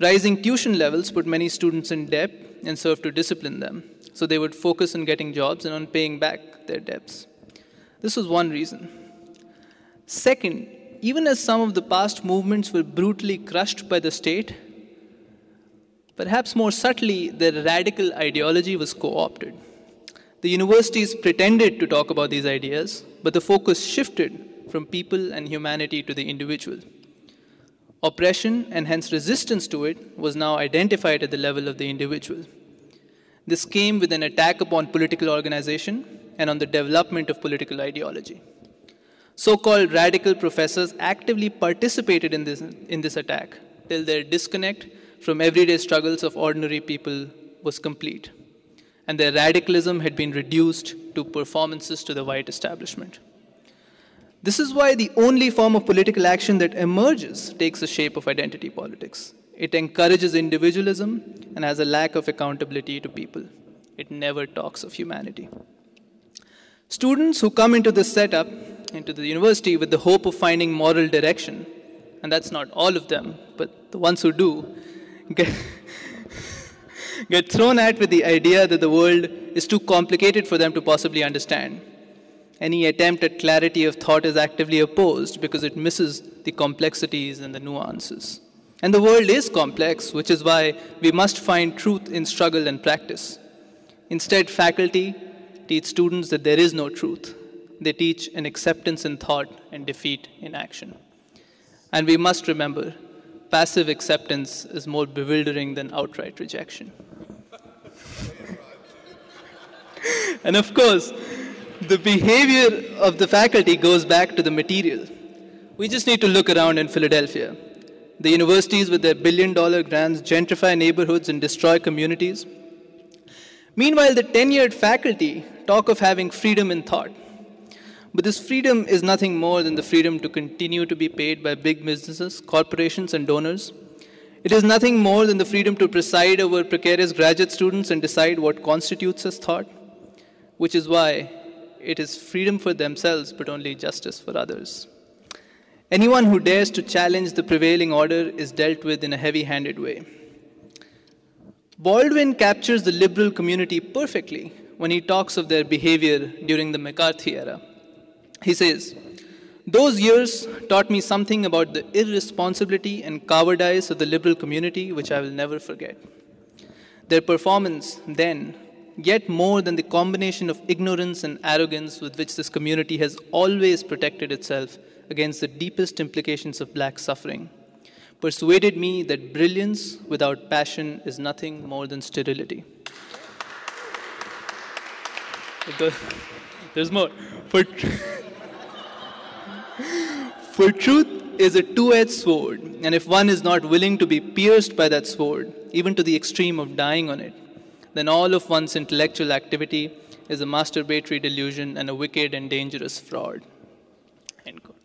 [SPEAKER 4] Rising tuition levels put many students in debt and served to discipline them, so they would focus on getting jobs and on paying back their debts. This was one reason. Second, even as some of the past movements were brutally crushed by the state, perhaps more subtly, their radical ideology was co-opted. The universities pretended to talk about these ideas, but the focus shifted from people and humanity to the individual. Oppression, and hence resistance to it, was now identified at the level of the individual. This came with an attack upon political organization and on the development of political ideology. So-called radical professors actively participated in this attack till their disconnect from everyday struggles of ordinary people was complete, and their radicalism had been reduced to performances to the white establishment. This is why the only form of political action that emerges takes the shape of identity politics. It encourages individualism and has a lack of accountability to people. It never talks of humanity. Students who come into this setup, into the university with the hope of finding moral direction, and that's not all of them, but the ones who do, get thrown at with the idea that the world is too complicated for them to possibly understand. Any attempt at clarity of thought is actively opposed because it misses the complexities and the nuances. And the world is complex, which is why we must find truth in struggle and practice. Instead, faculty teach students that there is no truth. They teach an acceptance in thought and defeat in action. And we must remember, passive acceptance is more bewildering than outright rejection. And of course, the behavior of the faculty goes back to the material. We just need to look around in Philadelphia. The universities with their billion-dollar grants gentrify neighborhoods and destroy communities. Meanwhile, the tenured faculty talk of having freedom in thought. But this freedom is nothing more than the freedom to continue to be paid by big businesses, corporations, and donors. It is nothing more than the freedom to preside over precarious graduate students and decide what constitutes as thought, which is why it is freedom for themselves, but only justice for others. Anyone who dares to challenge the prevailing order is dealt with in a heavy-handed way. Baldwin captures the liberal community perfectly when he talks of their behavior during the McCarthy era. He says, "Those years taught me something about the irresponsibility and cowardice of the liberal community which I will never forget. Their performance then, yet more than the combination of ignorance and arrogance with which this community has always protected itself against the deepest implications of black suffering, persuaded me that brilliance without passion is nothing more than sterility." There's more. For truth is a two-edged sword, and if one is not willing to be pierced by that sword, even to the extreme of dying on it, then all of one's intellectual activity is a masturbatory delusion and a wicked and dangerous fraud. End quote.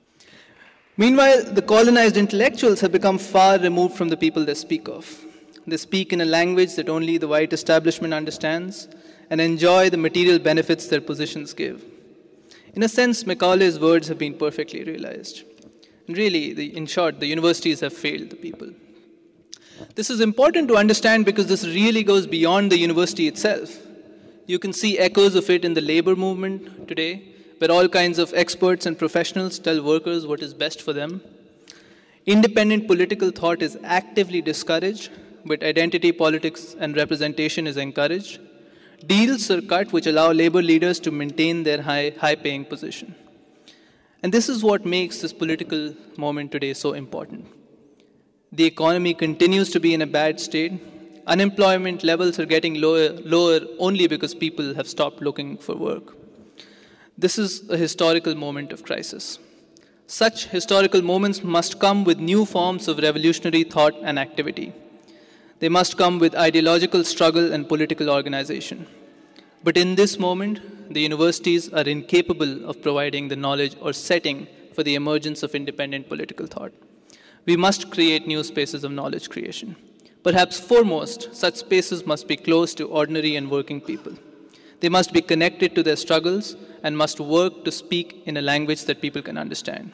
[SPEAKER 4] Meanwhile, the colonized intellectuals have become far removed from the people they speak of. They speak in a language that only the white establishment understands and enjoy the material benefits their positions give. In a sense, Macaulay's words have been perfectly realized. And really, in short, the universities have failed the people. This is important to understand because this really goes beyond the university itself. You can see echoes of it in the labor movement today, where all kinds of experts and professionals tell workers what is best for them. Independent political thought is actively discouraged, but identity politics and representation is encouraged. Deals are cut which allow labor leaders to maintain their high-paying position. And this is what makes this political moment today so important. The economy continues to be in a bad state. Unemployment levels are getting lower only because people have stopped looking for work. This is a historical moment of crisis. Such historical moments must come with new forms of revolutionary thought and activity. They must come with ideological struggle and political organization. But in this moment, the universities are incapable of providing the knowledge or setting for the emergence of independent political thought. We must create new spaces of knowledge creation. Perhaps foremost, such spaces must be close to ordinary and working people. They must be connected to their struggles and must work to speak in a language that people can understand.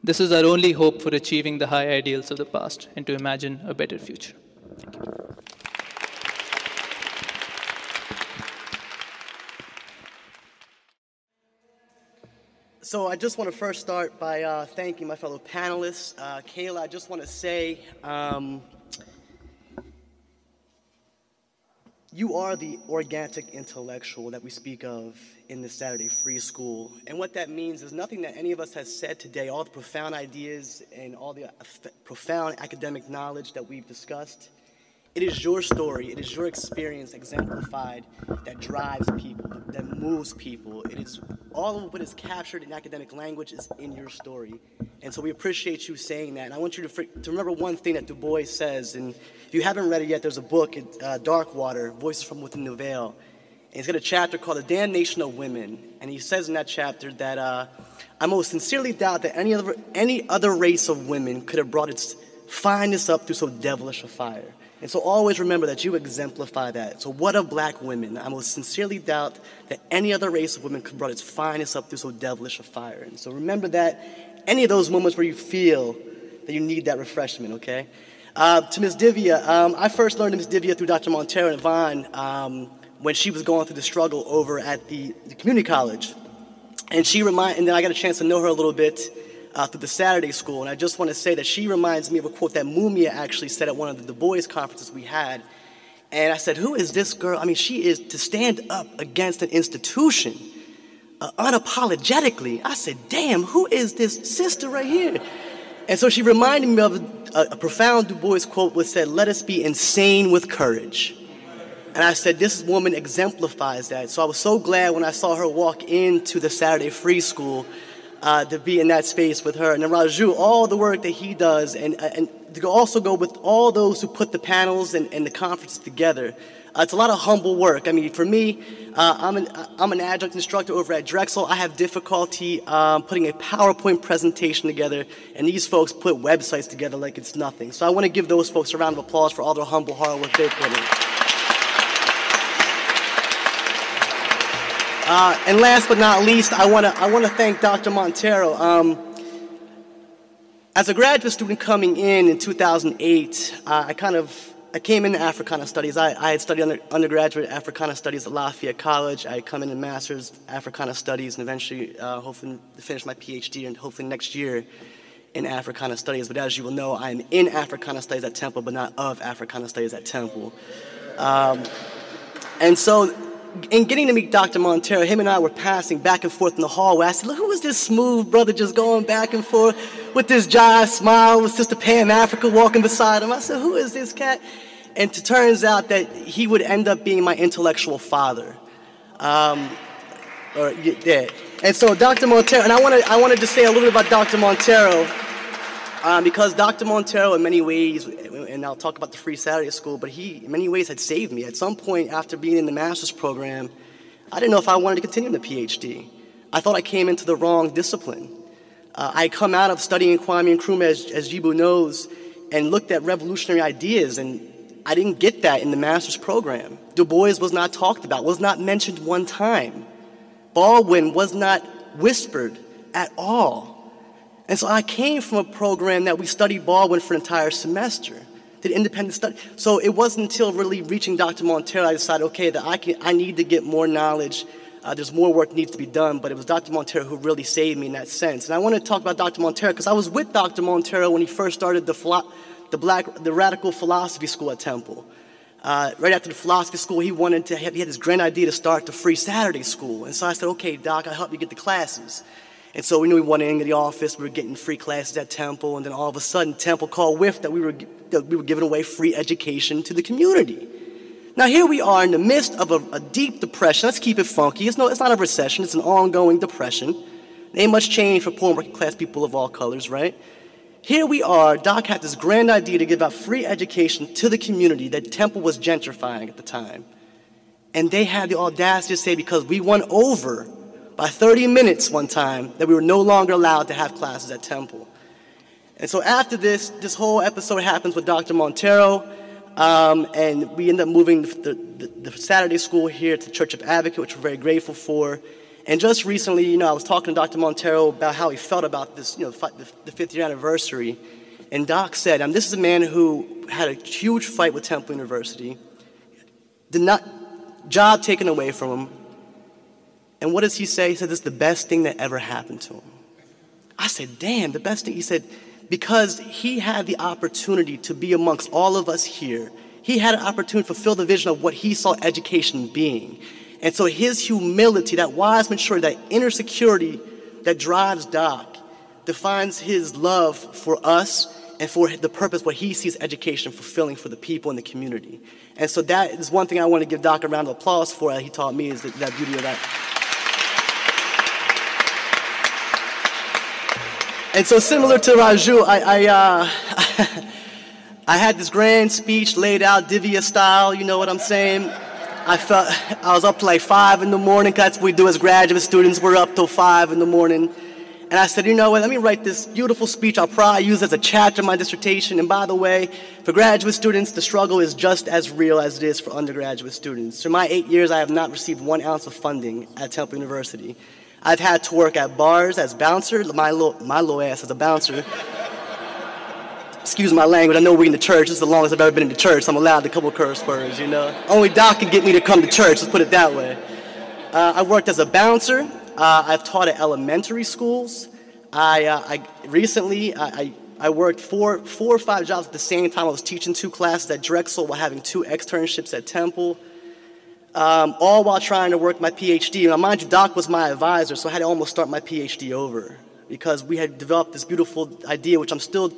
[SPEAKER 4] This is our only hope for achieving the high ideals of the past and to imagine a better future. Thank you.
[SPEAKER 5] So I just want to first start by thanking my fellow panelists. Kayla, I just want to say, you are the organic intellectual that we speak of in the Saturday Free School. And what that means is nothing that any of us has said today, all the profound ideas and all the profound academic knowledge that we've discussed, it is your story, it is your experience exemplified that drives people, that moves people. It is all of what is captured in academic language is in your story. And so we appreciate you saying that. And I want you to remember one thing that Du Bois says, and if you haven't read it yet, there's a book, Dark Water, Voices from Within the Veil. And he's got a chapter called The Damnation of Women. And he says in that chapter that I most sincerely doubt that any other race of women could have brought its fineness up through so devilish a fire. And so always remember that you exemplify that. So what of black women? I most sincerely doubt that any other race of women could have brought its finest up through so devilish a fire. And so remember that any of those moments where you feel that you need that refreshment, okay? To Ms. Divya, I first learned of Ms. Divya through Dr. Montero and Yvonne when she was going through the struggle over at the community college. And then I got a chance to know her a little bit through the Saturday School, and I just want to say that she reminds me of a quote that Mumia actually said at one of the Du Bois conferences we had. And I said, who is this girl? I mean, she is to stand up against an institution unapologetically. I said, damn, who is this sister right here? And so she reminded me of a profound Du Bois quote which said, let us be insane with courage. And I said, this woman exemplifies that. So I was so glad when I saw her walk into the Saturday Free School to be in that space with her. And then Raju, all the work that he does, and to also go with all those who put the panels and the conference together. It's a lot of humble work. I mean, for me, I'm an adjunct instructor over at Drexel. I have difficulty putting a PowerPoint presentation together, and these folks put websites together like it's nothing. So I want to give those folks a round of applause for all their humble hard work they put in. And last but not least, I want to thank Dr. Montero. As a graduate student coming in 2008, I came into Africana Studies. I had studied undergraduate Africana Studies at Lafayette College. I had come into Master's Africana Studies and eventually hopefully to finish my PhD and hopefully next year in Africana Studies. But as you will know, I'm in Africana Studies at Temple, but not of Africana Studies at Temple. And so in getting to meet Dr. Montero, him and I were passing back and forth in the hallway. I said, look, who is this smooth brother just going back and forth with this jive smile with Sister Pam Africa walking beside him? I said, who is this cat? And it turns out that he would end up being my intellectual father. And so Dr. Montero, and I wanted to say a little bit about Dr. Montero, because Dr. Montero in many ways, and I'll talk about the Free Saturday School, but he in many ways had saved me. At some point after being in the master's program, I didn't know if I wanted to continue in the PhD. I thought I came into the wrong discipline. I come out of studying Kwame Nkrumah, as Jibu knows, and looked at revolutionary ideas, and I didn't get that in the master's program. Du Bois was not talked about, was not mentioned one time. Baldwin was not whispered at all. And so I came from a program that we studied Baldwin for an entire semester, did independent study. So it wasn't until really reaching Dr. Montero I decided, okay, that I need to get more knowledge. There's more work needs to be done, but it was Dr. Montero who really saved me in that sense. And I want to talk about Dr. Montero because I was with Dr. Montero when he first started the Radical Philosophy School at Temple. Right after the philosophy school, he had this grand idea to start the Free Saturday School. And so I said, okay, Doc, I'll help you get the classes. And so we knew we went into the office, we were getting free classes at Temple, and then all of a sudden, Temple called whiff that we were giving away free education to the community. Now here we are in the midst of a deep depression. Let's keep it funky. It's not a recession, it's an ongoing depression. There ain't much change for poor and working class people of all colors, right? Here we are, Doc had this grand idea to give out free education to the community that Temple was gentrifying at the time. And they had the audacity to say, because we won over by 30 minutes one time, that we were no longer allowed to have classes at Temple. And so after this whole episode happens with Dr. Montero, and we end up moving the Saturday School here to the Church of Advocate, which we're very grateful for. And just recently, I was talking to Dr. Montero about how he felt about this, the 50th year anniversary. And Doc said, this is a man who had a huge fight with Temple University, job taken away from him. And what does he say? He said, this is the best thing that ever happened to him. I said, damn, the best thing. He said, because he had the opportunity to be amongst all of us here he had an opportunity to fulfill the vision of what he saw education being. And so his humility, that wise maturity, that inner security that drives Doc, defines his love for us and for the purpose what he sees education fulfilling for the people in the community. And so that is one thing I want to give Doc a round of applause for that he taught me, is that beauty of that. And so similar to Raju, I had this grand speech laid out Divya style, you know what I'm saying? I was up to like 5 in the morning, 'cause that's what we do as graduate students, we're up till 5 in the morning. And I said, you know what, let me write this beautiful speech I'll probably use as a chapter of my dissertation. And by the way, for graduate students, the struggle is just as real as it is for undergraduate students. For my 8 years, I have not received 1 ounce of funding at Temple University. I've had to work at bars as bouncer, my little ass as a bouncer. Excuse my language, I know we're in the church, this is the longest I've ever been in the church, so I'm allowed a couple curse words, you know. Only Doc can get me to come to church, let's put it that way. I've worked as a bouncer, I've taught at elementary schools. Recently, I worked four or five jobs at the same time. I was teaching 2 classes at Drexel while having 2 externships at Temple, all while trying to work my PhD. Now, mind you, Doc was my advisor, so I had to almost start my PhD over because we had developed this beautiful idea, which I'm still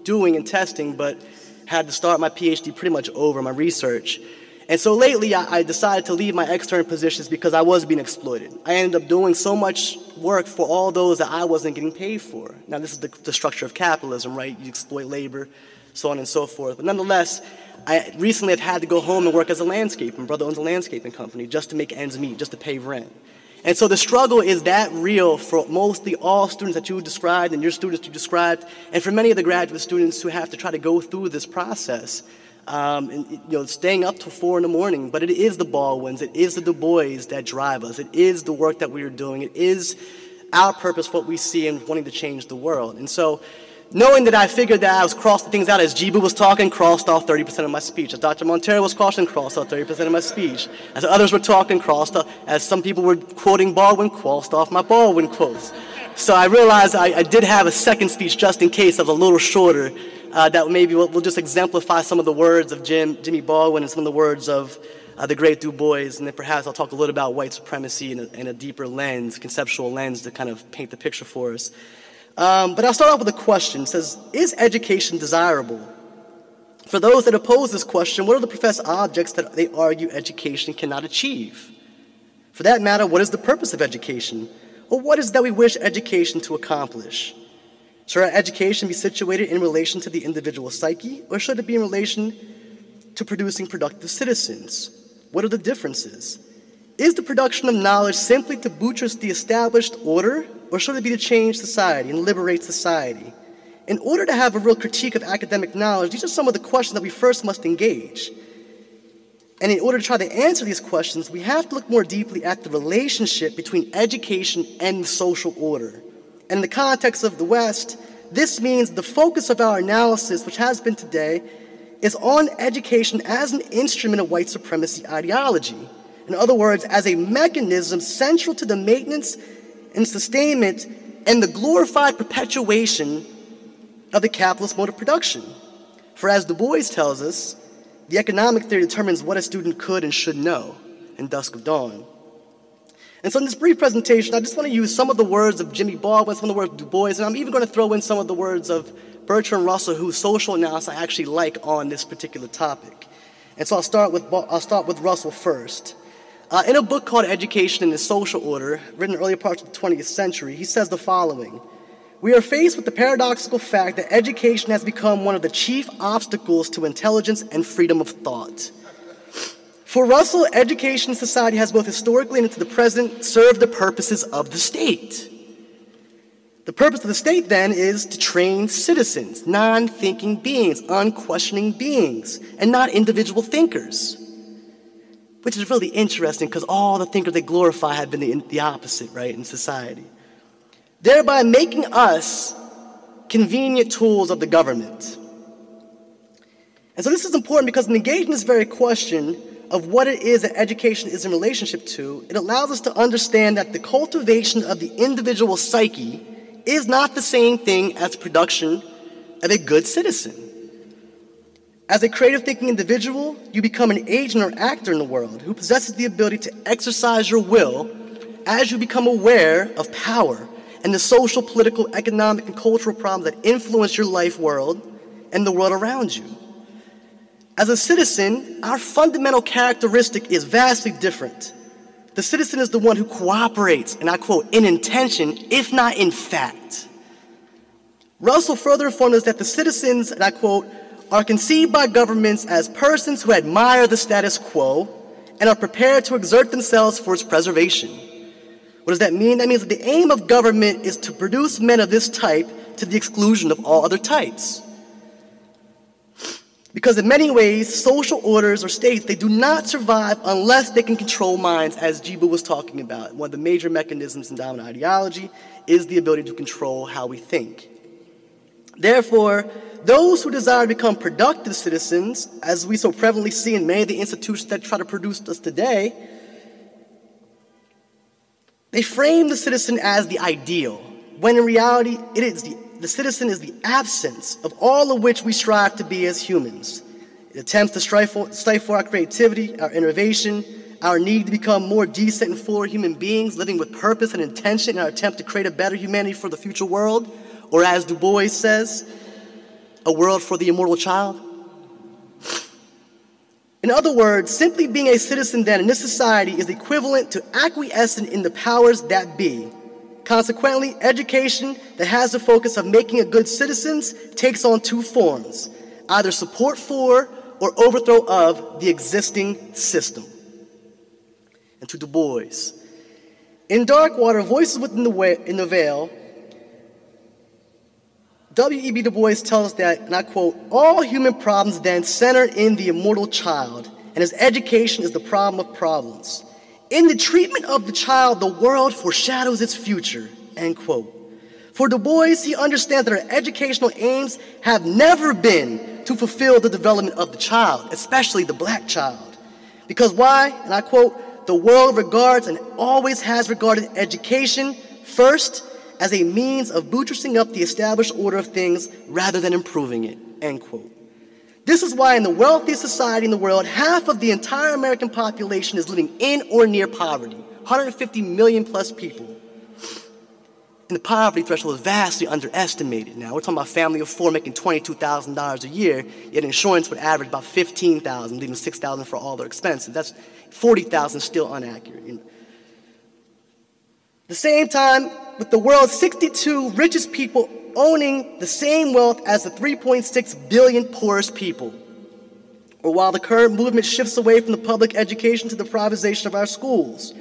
[SPEAKER 5] doing and testing, but had to start my PhD pretty much over, my research. And so lately, I decided to leave my extern positions because I was being exploited. I ended up doing so much work for all those that I wasn't getting paid for. Now, this is the structure of capitalism, right? You exploit labor, so on and so forth. But nonetheless, I recently have had to go home and work as a landscaper. My brother owns a landscaping company just to make ends meet, just to pay rent. And so the struggle is that real for mostly all students that you described and your students you described, and for many of the graduate students who have to try to go through this process. Staying up till 4 in the morning, but it is the Baldwins, it is the Du Bois that drive us, it is the work that we are doing, it is our purpose, what we see in wanting to change the world. And so, knowing that I figured that I was crossing things out, as Jibu was talking, crossed off 30% of my speech, as Dr. Montero was crossing, crossed off 30% of my speech, as others were talking, crossed off, as some people were quoting Baldwin, crossed off my Baldwin quotes. So I realized I did have a second speech just in case, that was a little shorter, that maybe will just exemplify some of the words of Jimmy Baldwin and some of the words of the great Du Bois, and then perhaps I'll talk a little about white supremacy in a deeper lens, conceptual lens, to kind of paint the picture for us. But I'll start off with a question. It says, is education desirable? For those that oppose this question, what are the professed objects that they argue education cannot achieve? For that matter, what is the purpose of education? Or what is it that we wish education to accomplish? Should our education be situated in relation to the individual psyche, or should it be in relation to producing productive citizens? What are the differences? Is the production of knowledge simply to buttress the established order, or should it be to change society and liberate society? In order to have a real critique of academic knowledge, these are some of the questions that we first must engage. And in order to try to answer these questions, we have to look more deeply at the relationship between education and the social order. And in the context of the West, this means the focus of our analysis, which has been today, is on education as an instrument of white supremacy ideology. In other words, as a mechanism central to the maintenance and sustainment and the glorified perpetuation of the capitalist mode of production. For as Du Bois tells us, the economic theory determines what a student could and should know in Dusk of Dawn. And so in this brief presentation, I just want to use some of the words of Jimmy Baldwin, some of the words of Du Bois, and I'm even going to throw in some of the words of Bertrand Russell, whose social analysis I actually like on this particular topic. And so I'll start with Russell first. In a book called Education in the Social Order, written in earlier parts of the 20th century, he says the following: "We are faced with the paradoxical fact that education has become one of the chief obstacles to intelligence and freedom of thought. For Russell, education in society has both historically and into the present served the purposes of the state. The purpose of the state, then, is to train citizens, non-thinking beings, unquestioning beings, and not individual thinkers." Which is really interesting because all the thinkers they glorify have been the opposite, right, in society. Thereby making us convenient tools of the government. And so this is important because in engaging this very question of what it is that education is in relationship to, it allows us to understand that the cultivation of the individual psyche is not the same thing as production of a good citizen. As a creative thinking individual, you become an agent or actor in the world who possesses the ability to exercise your will as you become aware of power and the social, political, economic, and cultural problems that influence your life world and the world around you. As a citizen, our fundamental characteristic is vastly different. The citizen is the one who cooperates, and I quote, in intention, if not in fact. Russell further informed us that the citizens, and I quote, are conceived by governments as persons who admire the status quo and are prepared to exert themselves for its preservation. What does that mean? That means that the aim of government is to produce men of this type to the exclusion of all other types. Because in many ways, social orders or states, they do not survive unless they can control minds, as Jibu was talking about. One of the major mechanisms in dominant ideology is the ability to control how we think. Therefore, those who desire to become productive citizens, as we so prevalently see in many of the institutions that try to produce us today, they frame the citizen as the ideal, when in reality, the citizen is the absence of all of which we strive to be as humans. It attempts to stifle our creativity, our innovation, our need to become more decent and fuller human beings, living with purpose and intention in our attempt to create a better humanity for the future world, or as Du Bois says, a world for the immortal child. In other words, simply being a citizen then in this society is equivalent to acquiescing in the powers that be. Consequently, education that has the focus of making a good citizens takes on two forms, either support for or overthrow of the existing system. And to Du Bois, in Darkwater, Voices Within the Veil, W.E.B. Du Bois tells us that, and I quote, all human problems then center in the immortal child, and his education is the problem of problems. In the treatment of the child, the world foreshadows its future, end quote. For Du Bois, he understands that our educational aims have never been to fulfill the development of the child, especially the black child. Because why? And I quote, the world regards and always has regarded education first as a means of buttressing up the established order of things rather than improving it, end quote. This is why in the wealthiest society in the world, half of the entire American population is living in or near poverty, 150 million plus people. And the poverty threshold is vastly underestimated. Now, we're talking about a family of four making $22,000 a year, yet insurance would average about $15,000, leaving $6,000 for all their expenses. That's $40,000 still inaccurate. At the same time, with the world's 62 richest people owning the same wealth as the 3.6 billion poorest people. Or while the current movement shifts away from the public education to the privatization of our schools.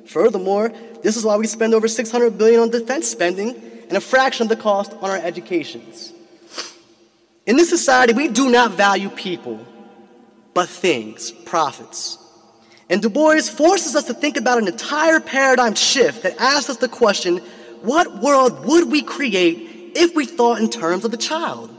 [SPEAKER 5] Furthermore, this is why we spend over $600 billion on defense spending and a fraction of the cost on our educations. In this society, we do not value people, but things, profits. And Du Bois forces us to think about an entire paradigm shift that asks us the question, what world would we create if we thought in terms of the child?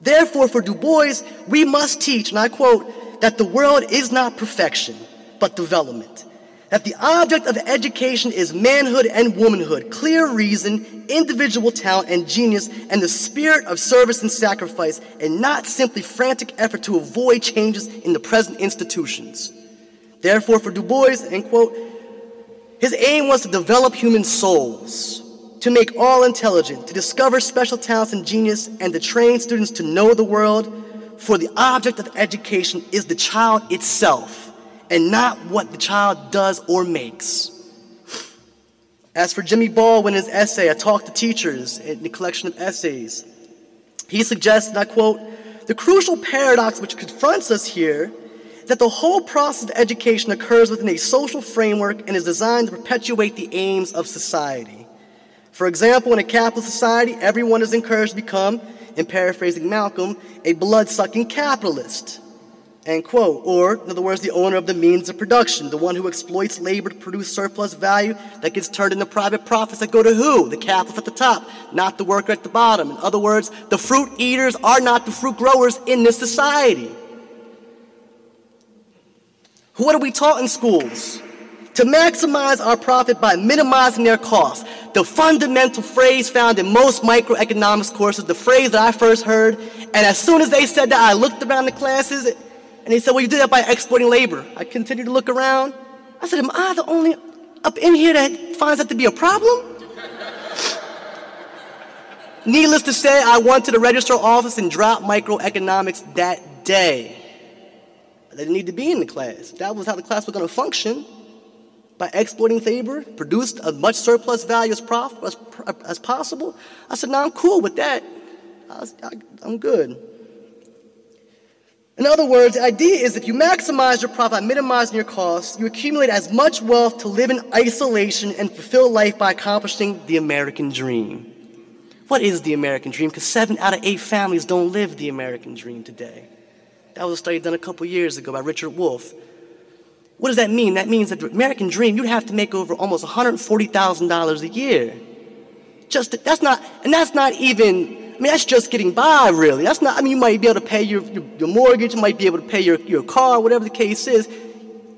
[SPEAKER 5] Therefore, for Du Bois, we must teach, and I quote, that the world is not perfection, but development. That the object of education is manhood and womanhood, clear reason, individual talent and genius, and the spirit of service and sacrifice, and not simply frantic effort to avoid changes in the present institutions. Therefore, for Du Bois, end quote, his aim was to develop human souls, to make all intelligent, to discover special talents and genius, and to train students to know the world, for the object of education is the child itself, and not what the child does or makes. As for Jimmy Baldwin in his essay, A Talk to Teachers, in the collection of essays, he suggests, and I quote, the crucial paradox which confronts us here that the whole process of education occurs within a social framework and is designed to perpetuate the aims of society. For example, in a capitalist society, everyone is encouraged to become, in paraphrasing Malcolm, a blood-sucking capitalist, end quote. Or, in other words, the owner of the means of production, the one who exploits labor to produce surplus value that gets turned into private profits that go to who? The capitalist at the top, not the worker at the bottom. In other words, the fruit eaters are not the fruit growers in this society. What are we taught in schools? To maximize our profit by minimizing their costs. the fundamental phrase found in most microeconomics courses, the phrase that I first heard. And as soon as they said that, I looked around the classes, and they said, well, you did that by exploiting labor. I continued to look around. I said, am I the only up in here that finds that to be a problem? Needless to say, I went to the registrar office and dropped microeconomics that day. I didn't need to be in the class. That was how the class was going to function. By exploiting labor, produced as much surplus value as possible. I said, no, I'm cool with that. I'm good. In other words, the idea is if you maximize your profit by minimizing your costs, you accumulate as much wealth to live in isolation and fulfill life by accomplishing the American dream. What is the American dream? Because 7 out of 8 families don't live the American dream today. That was a study done a couple years ago by Richard Wolff. What does that mean? That means that the American dream, you'd have to make over almost $140,000 a year. That's not even, that's just getting by, really. That's not, you might be able to pay your mortgage, you might be able to pay your car, whatever the case is.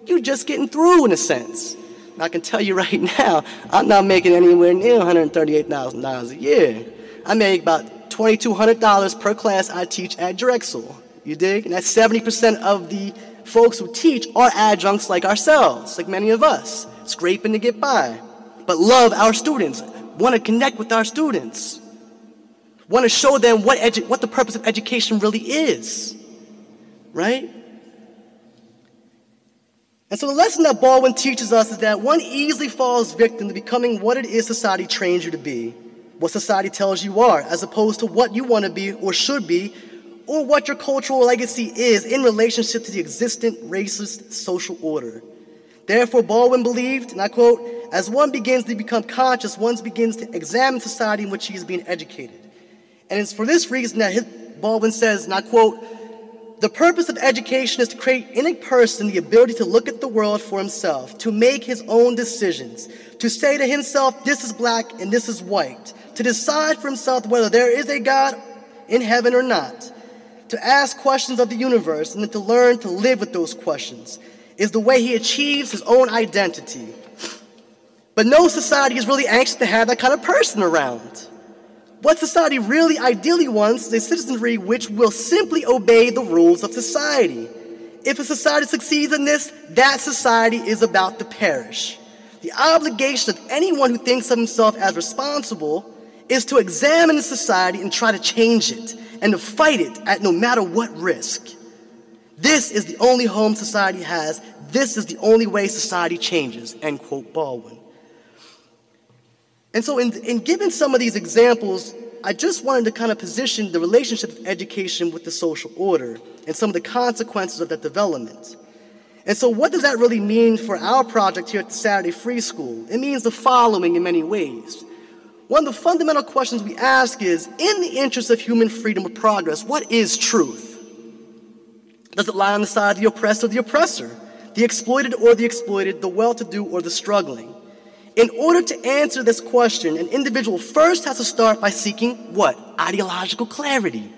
[SPEAKER 5] You're just getting through, in a sense. And I can tell you right now, I'm not making anywhere near $138,000 a year. I make about $2,200 per class I teach at Drexel. You dig? And that's 70% of the folks who teach are adjuncts like ourselves, like many of us, scraping to get by, but love our students, want to connect with our students, want to show them what the purpose of education really is, right? And so the lesson that Baldwin teaches us is that one easily falls victim to becoming what it is society trains you to be, what society tells you are, as opposed to what you want to be or should be, or what your cultural legacy is in relationship to the existent racist social order. Therefore, Baldwin believed, and I quote, as one begins to become conscious, one begins to examine society in which he is being educated. And it's for this reason that Baldwin says, and I quote, the purpose of education is to create in a person the ability to look at the world for himself, to make his own decisions, to say to himself, this is black and this is white, to decide for himself whether there is a God in heaven or not, to ask questions of the universe and then to learn to live with those questions is the way he achieves his own identity. But no society is really anxious to have that kind of person around. What society really ideally wants is a citizenry which will simply obey the rules of society. If a society succeeds in this, that society is about to perish. The obligation of anyone who thinks of himself as responsible is to examine the society and try to change it, and to fight it at no matter what risk. This is the only home society has. This is the only way society changes, end quote Baldwin. And so in giving some of these examples, I just wanted to kind of position the relationship of education with the social order and some of the consequences of that development. And so what does that really mean for our project here at the Saturday Free School? It means the following in many ways. One of the fundamental questions we ask is, in the interest of human freedom or progress, what is truth? Does it lie on the side of the oppressed or the oppressor, the exploited or the exploited, the well-to-do or the struggling? In order to answer this question, an individual first has to start by seeking what? Ideological clarity.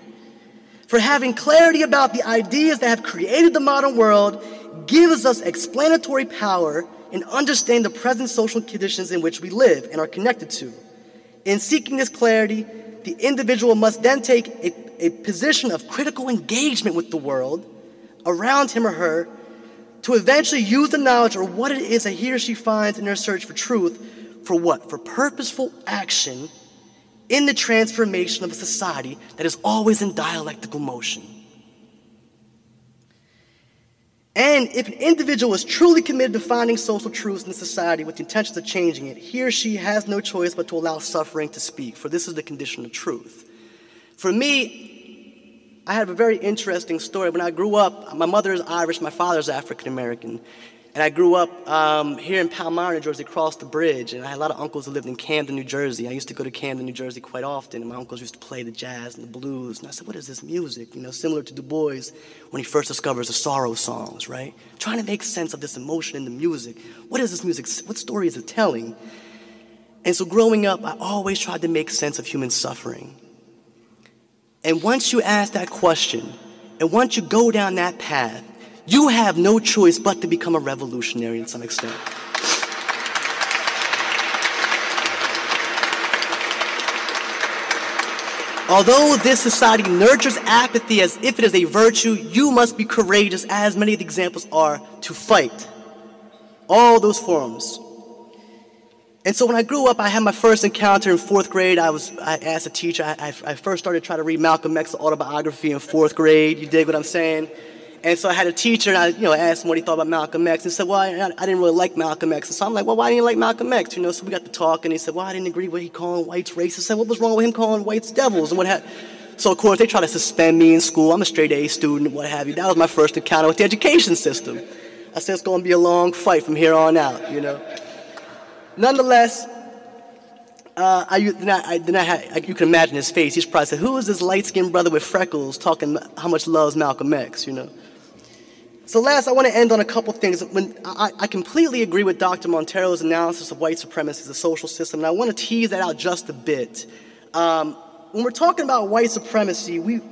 [SPEAKER 5] For having clarity about the ideas that have created the modern world gives us explanatory power in understanding the present social conditions in which we live and are connected to. In seeking this clarity, the individual must then take a position of critical engagement with the world around him or her to eventually use the knowledge or what it is that he or she finds in their search for truth for what? For purposeful action in the transformation of a society that is always in dialectical motion. And if an individual is truly committed to finding social truths in the society with the intentions of changing it, he or she has no choice but to allow suffering to speak, for this is the condition of truth. For me, I have a very interesting story. When I grew up, my mother is Irish, my father is African American. And I grew up here in Palmyra, New Jersey, across the bridge. And I had a lot of uncles who lived in Camden, New Jersey. I used to go to Camden, New Jersey quite often. And my uncles used to play the jazz and the blues. And I said, what is this music? You know, similar to Du Bois when he first discovers the sorrow songs, right? Trying to make sense of this emotion in the music. What is this music? What story is it telling? And so growing up, I always tried to make sense of human suffering. And once you ask that question, and once you go down that path, you have no choice but to become a revolutionary in some extent. Although this society nurtures apathy as if it is a virtue, you must be courageous, as many of the examples are, to fight. All those forms. And so when I grew up, I had my first encounter in 4th grade. I asked a teacher, I first started trying to read Malcolm X's autobiography in 4th grade. You dig what I'm saying? And so I had a teacher, and I asked him what he thought about Malcolm X, and he said, well, I didn't really like Malcolm X. And so I'm like, well, why didn't you like Malcolm X? So we got to talk, and he said, well, I didn't agree with he calling whites racist. I said, what was wrong with him calling whites devils? And what have So, of course, they tried to suspend me in school. I'm a straight A student, what have you. That was my first encounter with the education system. I said, it's going to be a long fight from here on out, Nonetheless, you can imagine his face. He's probably said, who is this light-skinned brother with freckles talking how much loves Malcolm X, So last, I want to end on a couple things. When I completely agree with Dr. Montero's analysis of white supremacy as a social system, and I want to tease that out just a bit. When we're talking about white supremacy, and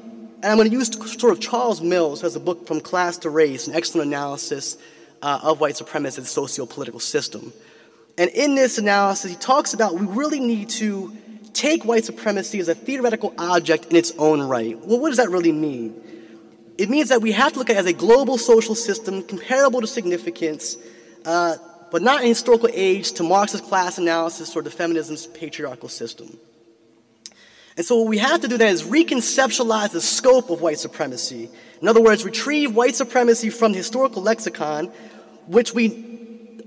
[SPEAKER 5] I'm going to use sort of Charles Mills, who has a book From Class to Race, an excellent analysis of white supremacy as a socio-political system. And in this analysis, he talks about we really need to take white supremacy as a theoretical object in its own right. Well, what does that really mean? It means that we have to look at it as a global social system comparable to significance, but not in historical age to Marxist class analysis or to feminism's patriarchal system. And so what we have to do then is reconceptualize the scope of white supremacy. In other words, retrieve white supremacy from the historical lexicon, which we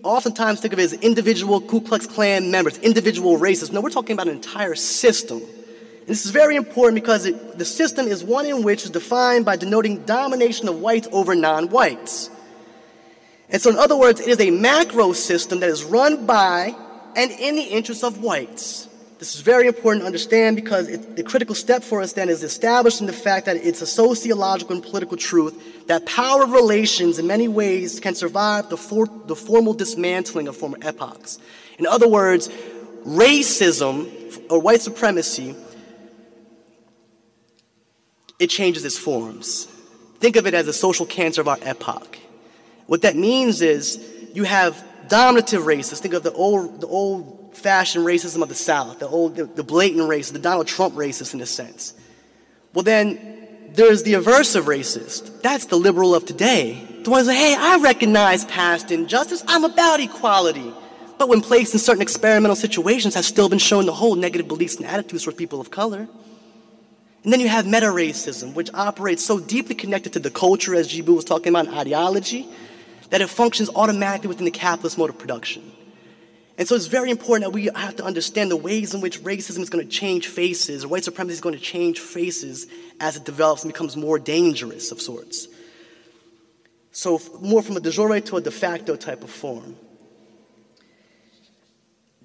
[SPEAKER 5] oftentimes think of as individual Ku Klux Klan members, individual races. No, we're talking about an entire system. And this is very important because the system is one in which is defined by denoting domination of whites over non-whites. And so in other words, it is a macro system that is run by and in the interests of whites. This is very important to understand because the critical step for us then is establishing the fact that it's a sociological and political truth that power relations in many ways can survive the formal dismantling of former epochs. In other words, racism or white supremacy, it changes its forms. Think of it as a social cancer of our epoch. What that means is you have dominative races. Think of the old-fashioned racism of the South, the blatant racism, the Donald Trump racist in a sense. Well, then there's the aversive racist. That's the liberal of today. The ones that, hey, I recognize past injustice. I'm about equality. But when placed in certain experimental situations, has still been shown to hold negative beliefs and attitudes towards people of color. And then you have meta-racism, which operates so deeply connected to the culture, as Jibu was talking about, and ideology, that it functions automatically within the capitalist mode of production. And so it's very important that we have to understand the ways in which racism is going to change faces, or white supremacy is going to change faces as it develops and becomes more dangerous of sorts. So more from a de jure to a de facto type of form.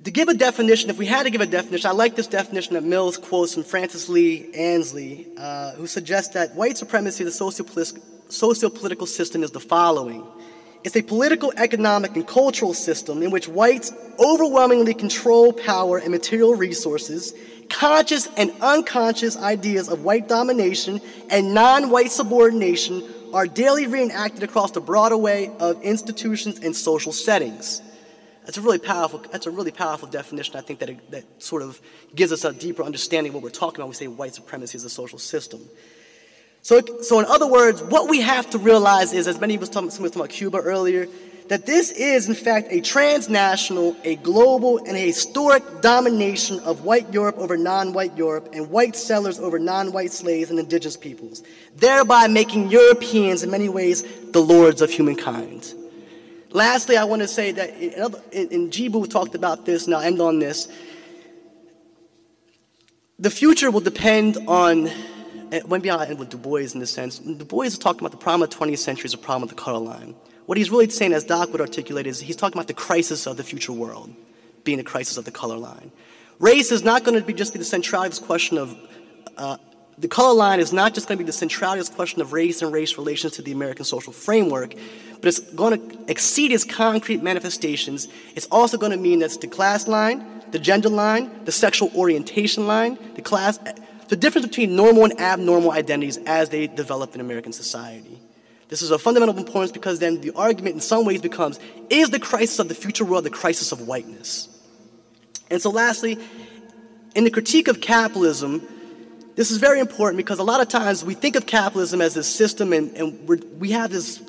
[SPEAKER 5] To give a definition, if we had to give a definition, I like this definition that Mills quotes from Francis Lee Ansley, who suggests that white supremacy as a socio-political system is the following. It's a political, economic, and cultural system in which whites overwhelmingly control power and material resources, conscious and unconscious ideas of white domination and non-white subordination are daily reenacted across the broad array of institutions and social settings. That's a really powerful definition. I think that sort of gives us a deeper understanding of what we're talking about when we say white supremacy is a social system. So in other words, what we have to realize is, as someone was talking about Cuba earlier, that this is in fact a transnational, a global, and a historic domination of white Europe over non-white Europe and white settlers over non-white slaves and indigenous peoples, thereby making Europeans in many ways the lords of humankind. Lastly, I want to say that, and Jibu talked about this, and I'll end on this. The future will depend on, maybe I'll end with Du Bois in this sense. Du Bois is talking about the problem of the 20th century is a problem of the color line. What he's really saying, as Doc would articulate, is he's talking about the crisis of the future world being the crisis of the color line. Race is not going to just be the centrality of this question of, the color line is not just going to be the centrality of this question of race and race relations to the American social framework, but it's going to exceed its concrete manifestations. It's also going to mean that's the class line, the gender line, the sexual orientation line, the difference between normal and abnormal identities as they develop in American society. This is of fundamental importance because then the argument in some ways becomes, is the crisis of the future world the crisis of whiteness? And so lastly, in the critique of capitalism, This is very important because a lot of times we think of capitalism as this system and we have this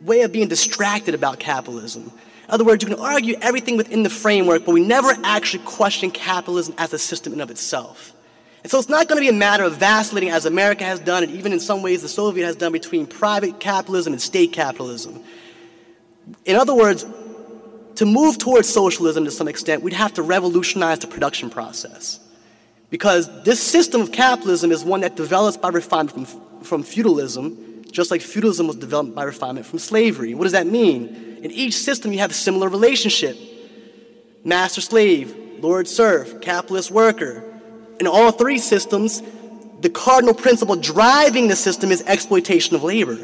[SPEAKER 5] way of being distracted about capitalism. In other words, you can argue everything within the framework, but we never actually question capitalism as a system in of itself. And so it's not going to be a matter of vacillating as America has done, and even in some ways the Soviet has done, between private capitalism and state capitalism. In other words, to move towards socialism to some extent, we'd have to revolutionize the production process. Because this system of capitalism is one that develops by refinement from feudalism, just like feudalism was developed by refinement from slavery. What does that mean? In each system, you have a similar relationship. Master-slave, lord-serf, capitalist-worker. In all three systems, the cardinal principle driving the system is exploitation of labor,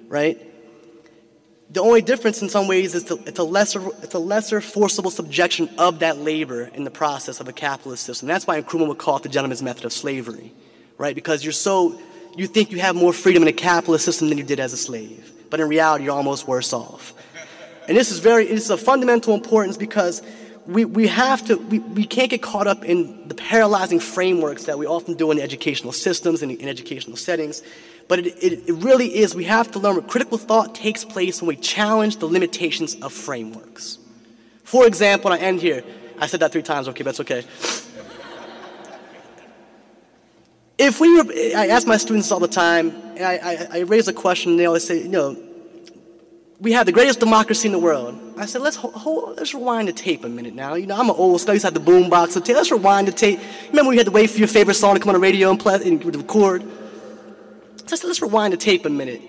[SPEAKER 5] right? The only difference in some ways is it's a lesser forcible subjection of that labor in the process of a capitalist system. That's why Nkrumah would call it the gentleman's method of slavery, right? Because you think you have more freedom in a capitalist system than you did as a slave. But in reality, you're almost worse off. And this is of fundamental importance because we can't get caught up in the paralyzing frameworks that we often do in educational systems and in educational settings. But it really is, we have to learn what critical thought takes place when we challenge the limitations of frameworks. For example, and I end here. I said that 3 times, okay, that's okay. I ask my students all the time, and I raise a question, and they always say, we have the greatest democracy in the world. I said, let's rewind the tape a minute now. I'm an old school, I used to have the boom box, so let's rewind the tape. Remember when you had to wait for your favorite song to come on the radio and record? So I said, let's rewind the tape a minute.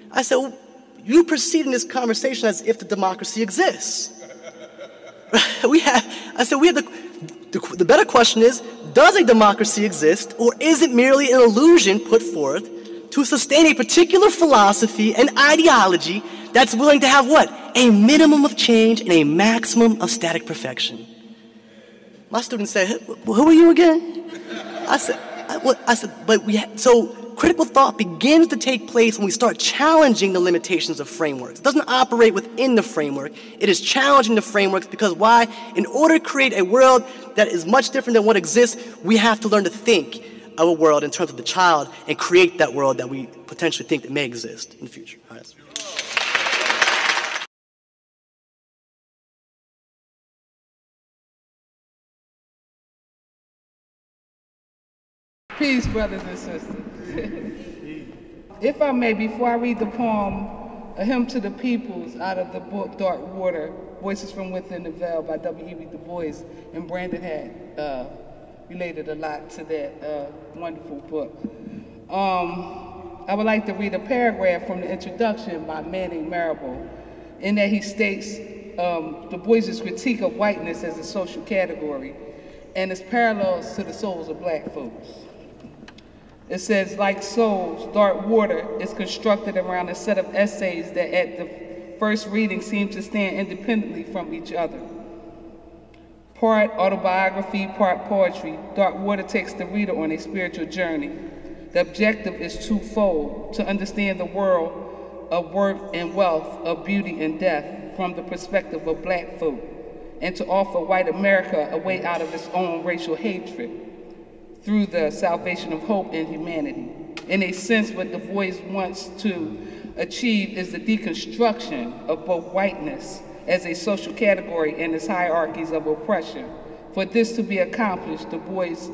[SPEAKER 5] I said, well, you proceed in this conversation as if the democracy exists. The better question is, does a democracy exist, or is it merely an illusion put forth to sustain a particular philosophy and ideology that's willing to have what? A minimum of change and a maximum of static perfection. My students said, who are you again? So critical thought begins to take place when we start challenging the limitations of frameworks. It doesn't operate within the framework. It is challenging the frameworks because why? In order to create a world that is much different than what exists, we have to learn to think of a world in terms of the child and create that world that we potentially think that may exist in the future. All right.
[SPEAKER 6] Peace, brothers and sisters. If I may, before I read the poem, A Hymn to the Peoples, out of the book Dark Water, Voices from Within the Veil by W.E.B. Du Bois, and Brandon had related a lot to that wonderful book. I would like to read a paragraph from the introduction by Manning Marable, in that he states Du Bois's critique of whiteness as a social category and its parallels to the souls of black folks. It says, like souls, Dark Water is constructed around a set of essays that at the first reading seem to stand independently from each other. Part autobiography, part poetry, Dark Water takes the reader on a spiritual journey. The objective is twofold: to understand the world of work and wealth, of beauty and death from the perspective of black folk, and to offer white America a way out of its own racial hatred through the salvation of hope and humanity. In a sense, what Du Bois wants to achieve is the deconstruction of both whiteness as a social category and its hierarchies of oppression. For this to be accomplished, Du Bois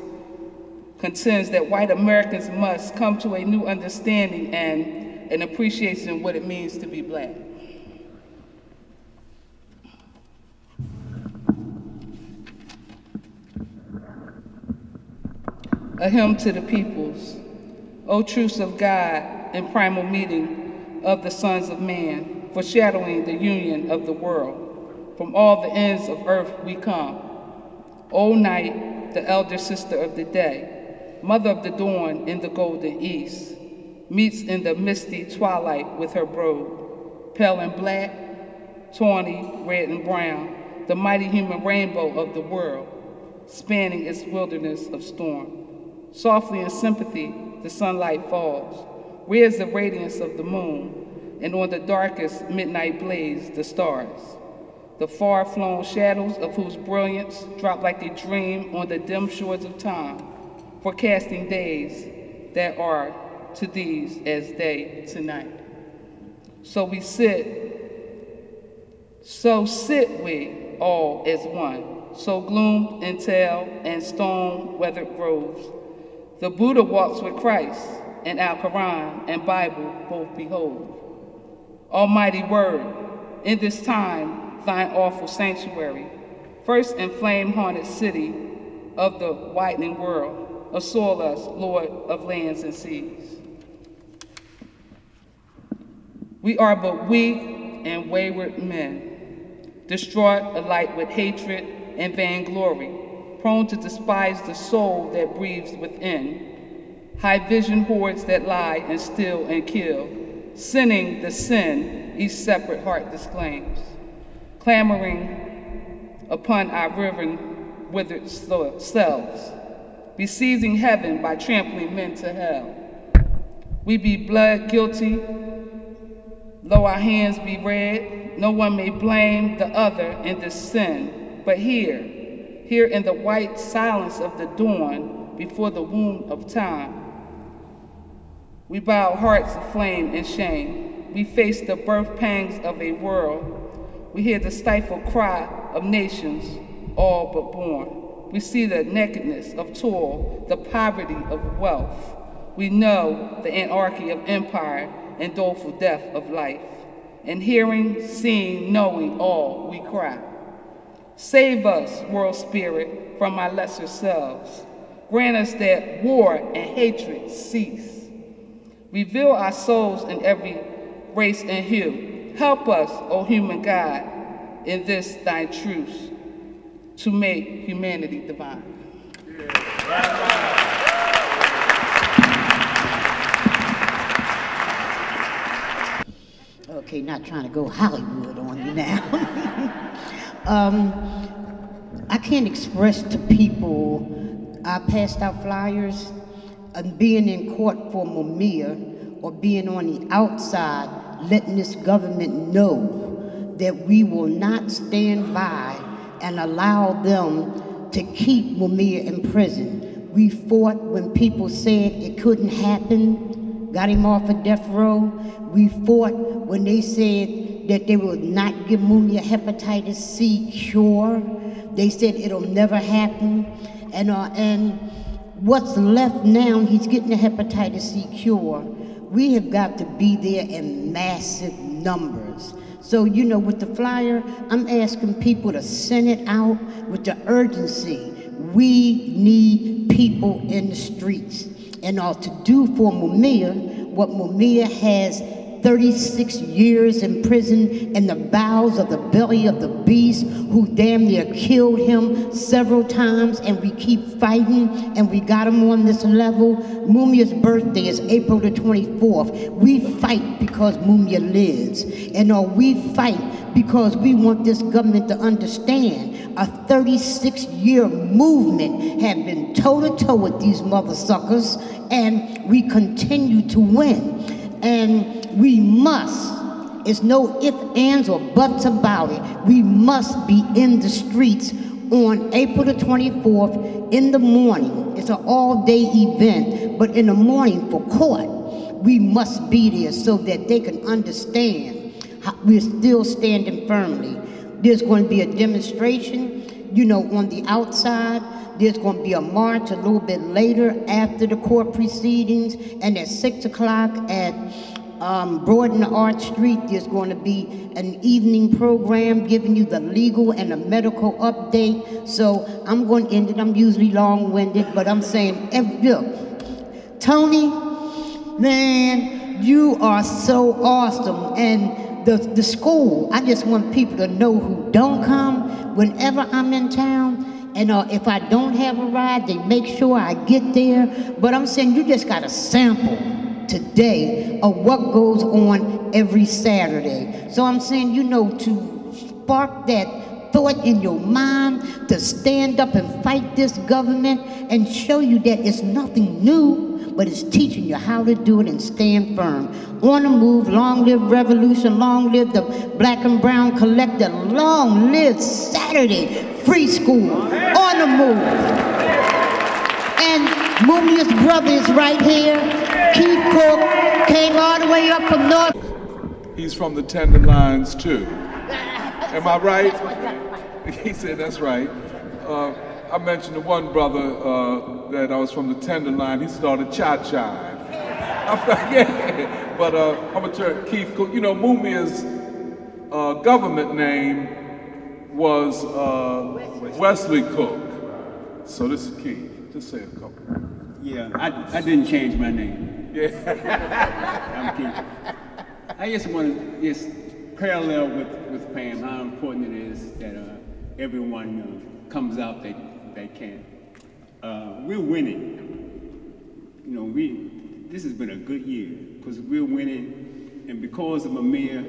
[SPEAKER 6] contends that white Americans must come to a new understanding and an appreciation of what it means to be black. A hymn to the peoples. O truths of God and primal meeting of the sons of man, foreshadowing the union of the world. From all the ends of earth we come. O night, the elder sister of the day, mother of the dawn in the golden east, meets in the misty twilight with her brood, pale and black, tawny, red and brown, the mighty human rainbow of the world, spanning its wilderness of storm. Softly in sympathy, the sunlight falls. Where's the radiance of the moon? And on the darkest midnight blaze, the stars. The far-flown shadows of whose brilliance drop like a dream on the dim shores of time. forecasting days that are to these as day to night. So sit we all as one, so gloomed and tale and stone-weathered groves. The Buddha walks with Christ, and our Quran and Bible both behold. Almighty word, in this time, thine awful sanctuary, first and flame-haunted city of the widening world, assail us, Lord of lands and seas. We are but weak and wayward men, distraught alike with hatred and vainglory, prone to despise the soul that breathes within, high vision hordes that lie and steal and kill, sinning the sin each separate heart disclaims, clamoring upon our riven withered selves, besieging heaven by trampling men to hell. We be blood guilty, though our hands be red, no one may blame the other in this sin, but here in the white silence of the dawn, before the womb of time, we bow hearts aflame in shame. We face the birth pangs of a world. We hear the stifled cry of nations, all but born. We see the nakedness of toil, the poverty of wealth. We know the anarchy of empire and doleful death of life. And hearing, seeing, knowing all, we cry. Save us, world spirit, from our lesser selves. Grant us that war and hatred cease. Reveal our souls in every race and hue. Help us, O human God, in this thy truce, to make humanity divine.
[SPEAKER 7] Okay, not trying to go Hollywood on you now. I can't express to people, I passed out flyers, and being in court for Mumia, or being on the outside, letting this government know that we will not stand by and allow them to keep Mumia in prison. We fought when people said it couldn't happen, got him off of death row. We fought when they said that they would not give Mumia hepatitis C cure. They said it'll never happen. And what's left now, he's getting the hepatitis C cure. We have got to be there in massive numbers. So, you know, with the flyer, I'm asking people to send it out with the urgency. We need people in the streets. And all to do for Mumia, what Mumia has 36 years in prison in the bowels of the belly of the beast, who damn near killed him several times, and we keep fighting, and we got him on this level. Mumia's birthday is April the 24th. We fight because Mumia lives, and we fight because we want this government to understand a 36-year movement have been toe-to-toe with these mother suckers, and we continue to win. And we must, it's no ifs, ands, or buts about it. We must be in the streets on April the 24th in the morning. It's an all-day event, but in the morning for court, we must be there so that they can understand how we're still standing firmly. There's going to be a demonstration, you know, on the outside. There's going to be a march a little bit later after the court proceedings, and at 6 o'clock at Broad and Arch Street, there's going to be an evening program giving you the legal and the medical update. So I'm going to end it. I'm usually long-winded, but I'm saying, look, Tony, man, you are so awesome. And the school, I just want people to know who don't come, whenever I'm in town, and if I don't have a ride, they make sure I get there. But I'm saying you just got a sample today of what goes on every Saturday. So I'm saying, you know, to spark that thought in your mind, to stand up and fight this government and show you that it's nothing new, but it's teaching you how to do it and stand firm. On the move, long live revolution, long live the Black and Brown Collective, long live Saturday, free school, on the move. And Mumia's brother is right here. Keith Cook came all the way up from North.
[SPEAKER 8] He's from the Tenderloins too. Am I right? He said that's right. I mentioned to one brother that I was from the Tenderloin. He started cha-cha. Yeah, but I'm gonna turn Keith Cook. You know, Mumia's government name was Wesley Cook. So this is Keith. Just say a couple.
[SPEAKER 9] Yeah, I didn't change my name.
[SPEAKER 8] Yeah.
[SPEAKER 9] I'm Keith. I just want to just parallel with Pam how important it is that everyone comes out they can. We're winning. You know, this has been a good year because we're winning, and because of Mamiya,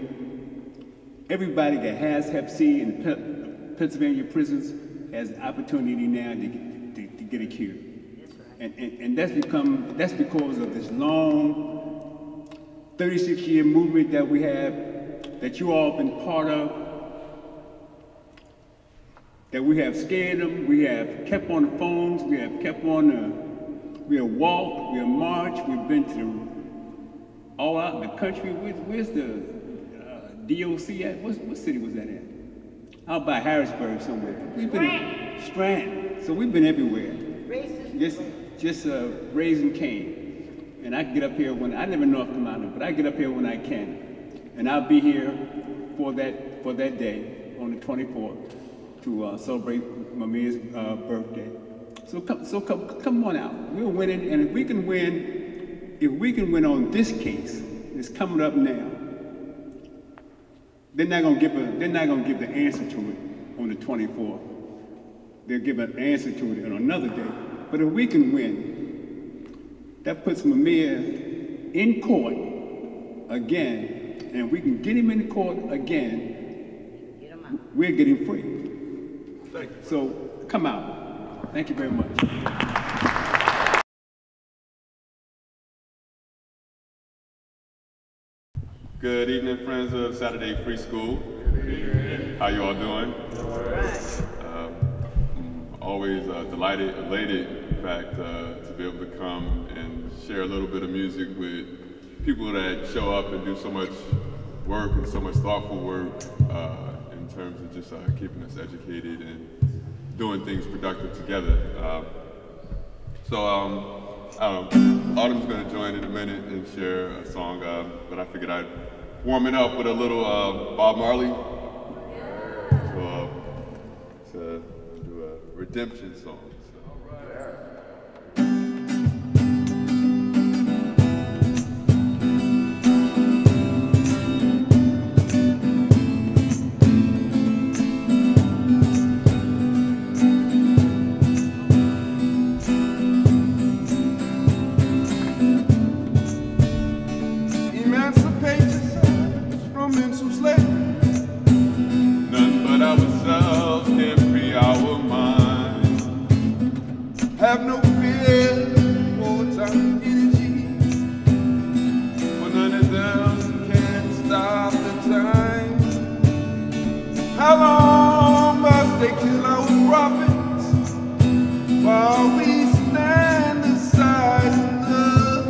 [SPEAKER 9] everybody that has Hep C in the Pennsylvania prisons has the opportunity now to get a cure. And that's because of this long 36-year movement that we have, that you all been part of, that we have scared them, we have kept on the phones, we have kept on we have walked, we have marched, we've been to all out in the country. Where's the DOC at? What city was that at? Out by Harrisburg somewhere. We've been in Strand. So we've been everywhere. Just raising Cain. And I get up here I live in North Carolina, but I get up here when I can. And I'll be here for that day on the 24th to celebrate Mamiya's birthday. So come on out. We're winning, and if we can win on this case, it's coming up now. They're not gonna give the answer to it on the 24th. They'll give an answer to it on another day. But if we can win, that puts Mamiya in court again, and we can get him in court again, we're getting free. So come out. Thank you very much.
[SPEAKER 10] Good evening, friends of Saturday Free School. How you all doing? Always delighted, elated, in fact, to be able to come and share a little bit of music with people that show up and do so much work and so much thoughtful work in terms of just keeping us educated and doing things productive together. Autumn's going to join in a minute and share a song, but I figured I'd warm it up with a little Bob Marley. So do a redemption song.
[SPEAKER 8] Have no fear for time energy, for none of them can stop the time. How long must they kill our prophets while we stand aside and love?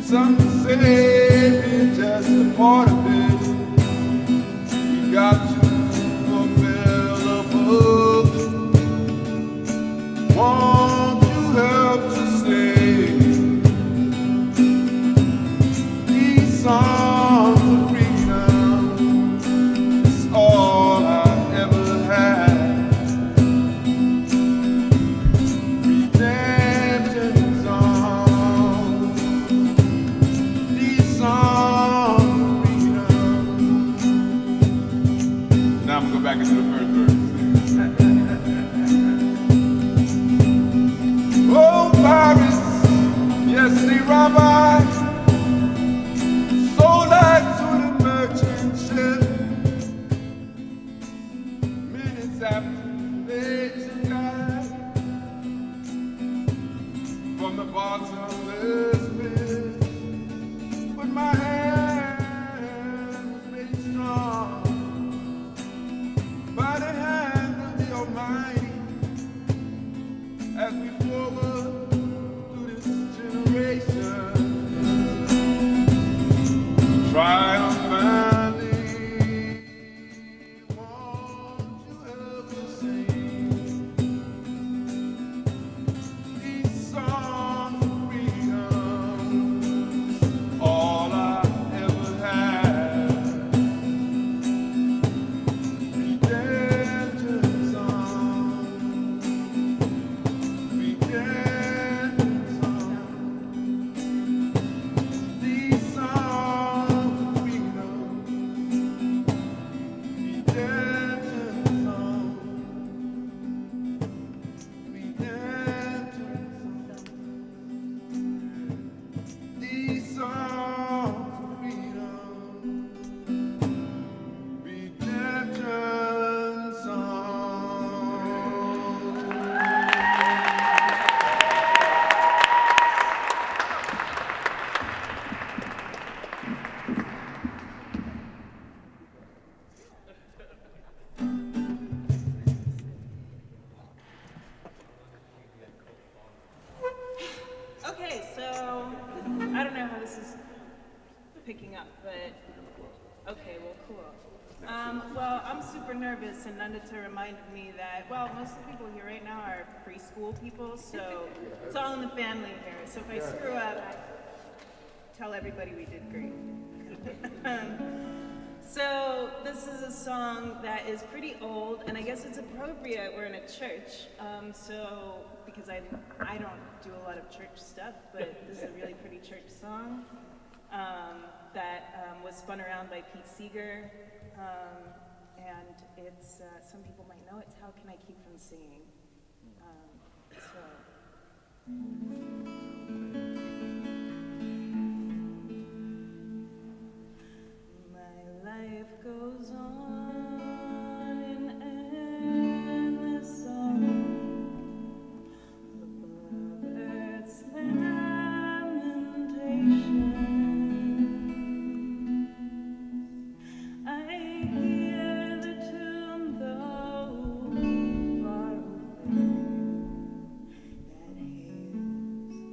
[SPEAKER 8] Some say we're just a part of it. We got to fulfill a book. Won't you help to sing these songs of freedom? It's all I ever had. Redemption songs, these songs of freedom. Now I'm gonna go back into the first verse. Oh, pirates, yes, they rob I, sold I to the merchant ship. Minutes after they took I from the bottomless pit, but my hand was made strong by the hand of the Almighty. As we forward
[SPEAKER 11] super nervous, and Nandita reminded me that, well, most of the people here right now are free school people, so it's all in the family here. So if I screw up, tell everybody we did great. So this is a song that is pretty old, and I guess it's appropriate. We're in a church, because I don't do a lot of church stuff, but this is a really pretty church song that was spun around by Pete Seeger, and it's some people might know it's "How Can I Keep From Singing." Life goes on in endless song above earth's lamentations. I hear the tune, though far away, that hails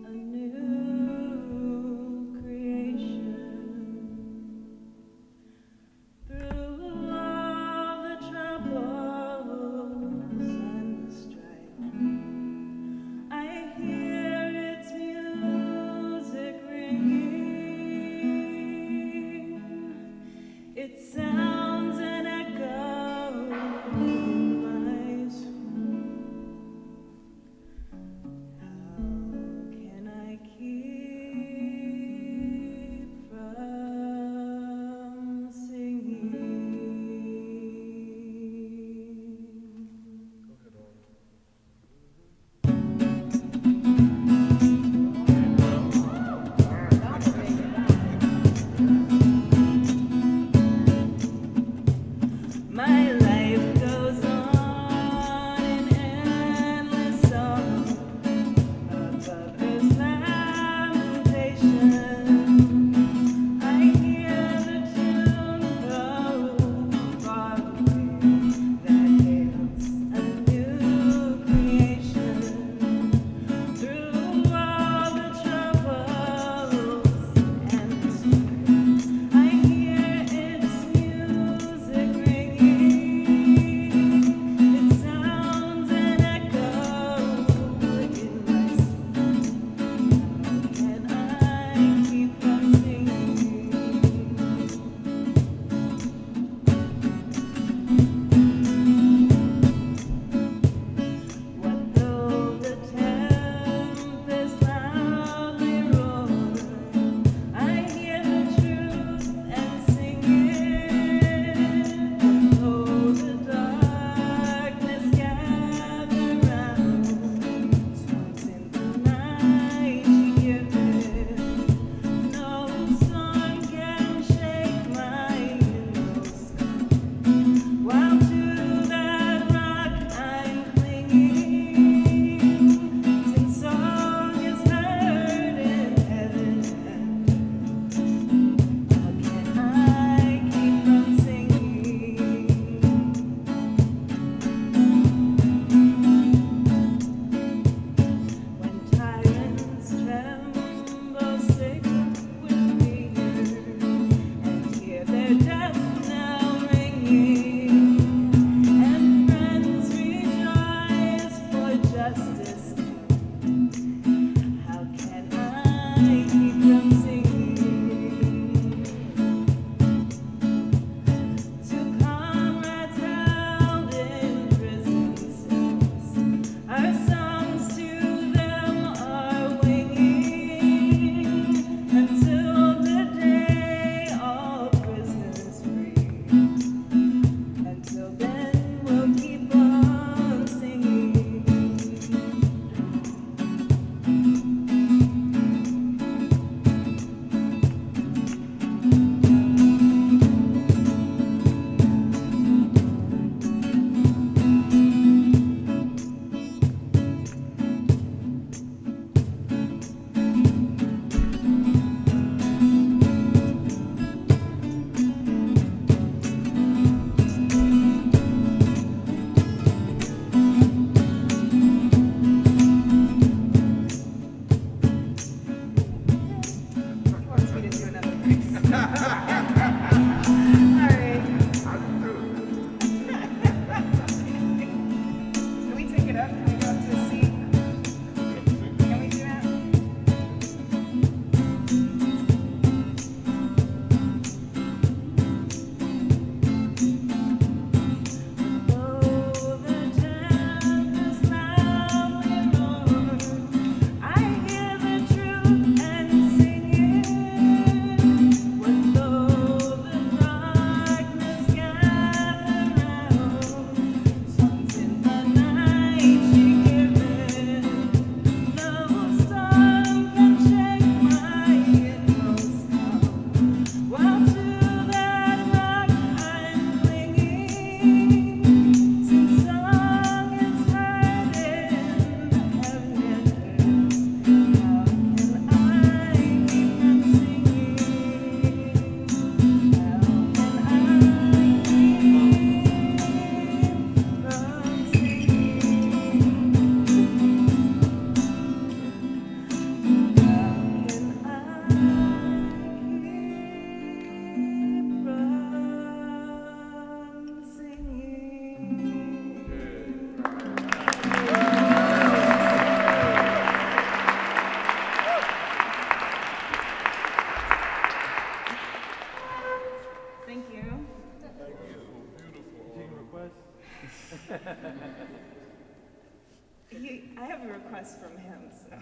[SPEAKER 11] I have a request from him, so.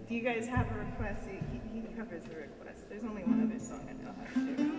[SPEAKER 11] Do you guys have a request? He covers the request. There's only one other song I know how to do.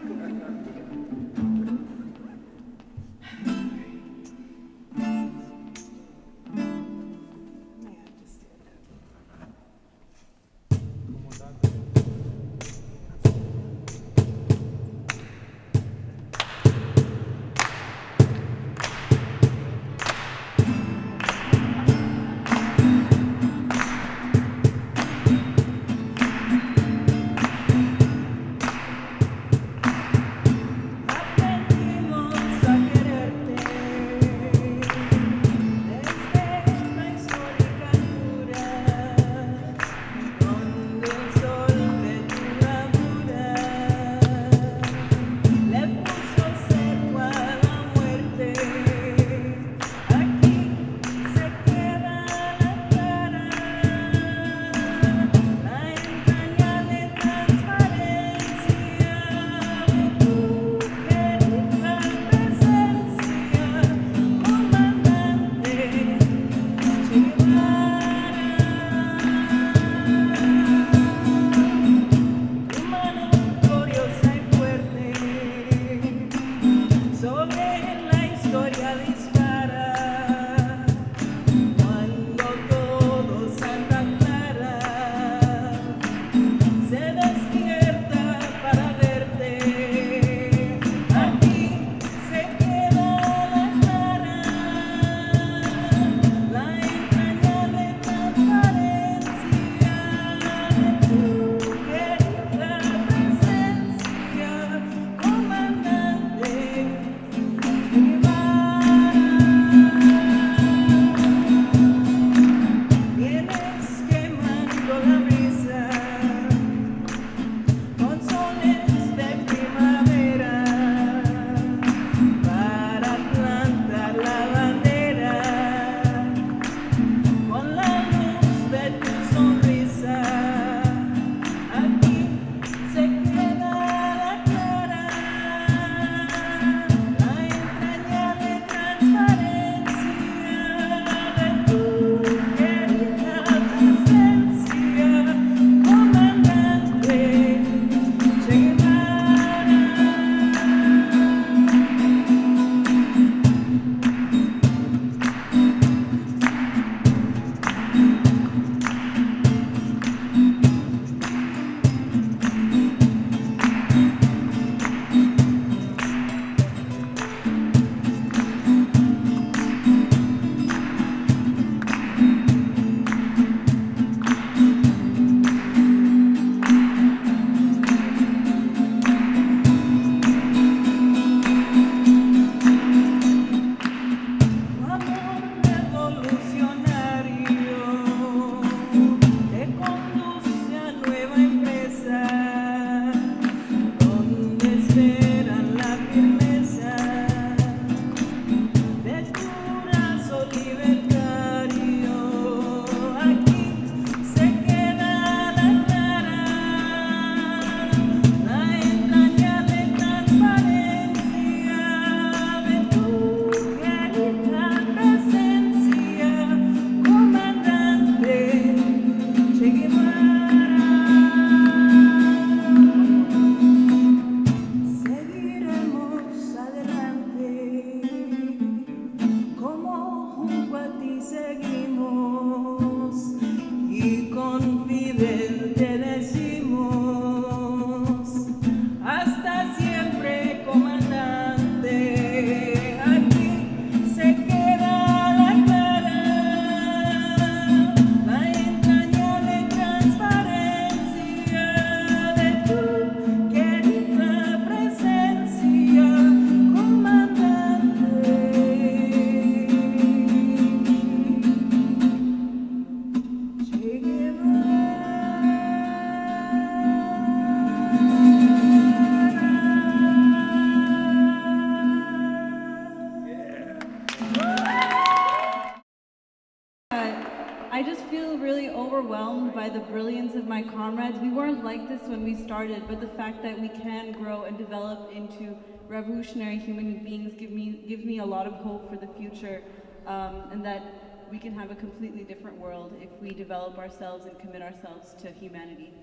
[SPEAKER 12] overwhelmed by the brilliance of my comrades. We weren't like this when we started, but the fact that we can grow and develop into revolutionary human beings give me a lot of hope for the future, and that we can have a completely different world if we develop ourselves and commit ourselves to humanity.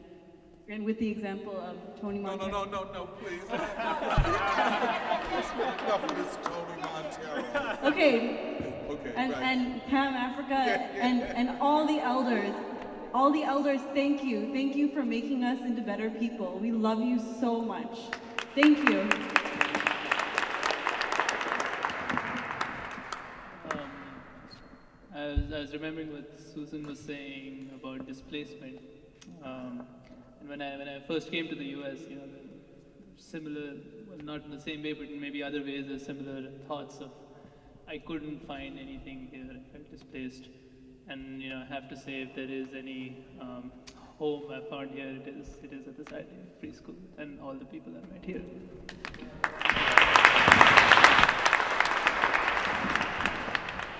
[SPEAKER 12] And with the example of Tony Montero.
[SPEAKER 8] No, please. Enough of this Tony Montero.
[SPEAKER 12] Okay.
[SPEAKER 8] Okay.
[SPEAKER 12] And Pam Africa and all the elders, thank you. Thank you for making us into better people. We love you so much. Thank you.
[SPEAKER 4] I was remembering what Susan was saying about displacement. And when I first came to the US, similar, well, not in the same way, but in maybe other ways, there's similar thoughts of, I couldn't find anything here, I felt displaced. And I have to say, if there is any home I found here, it is at the Saturday Free School and all the people I met here.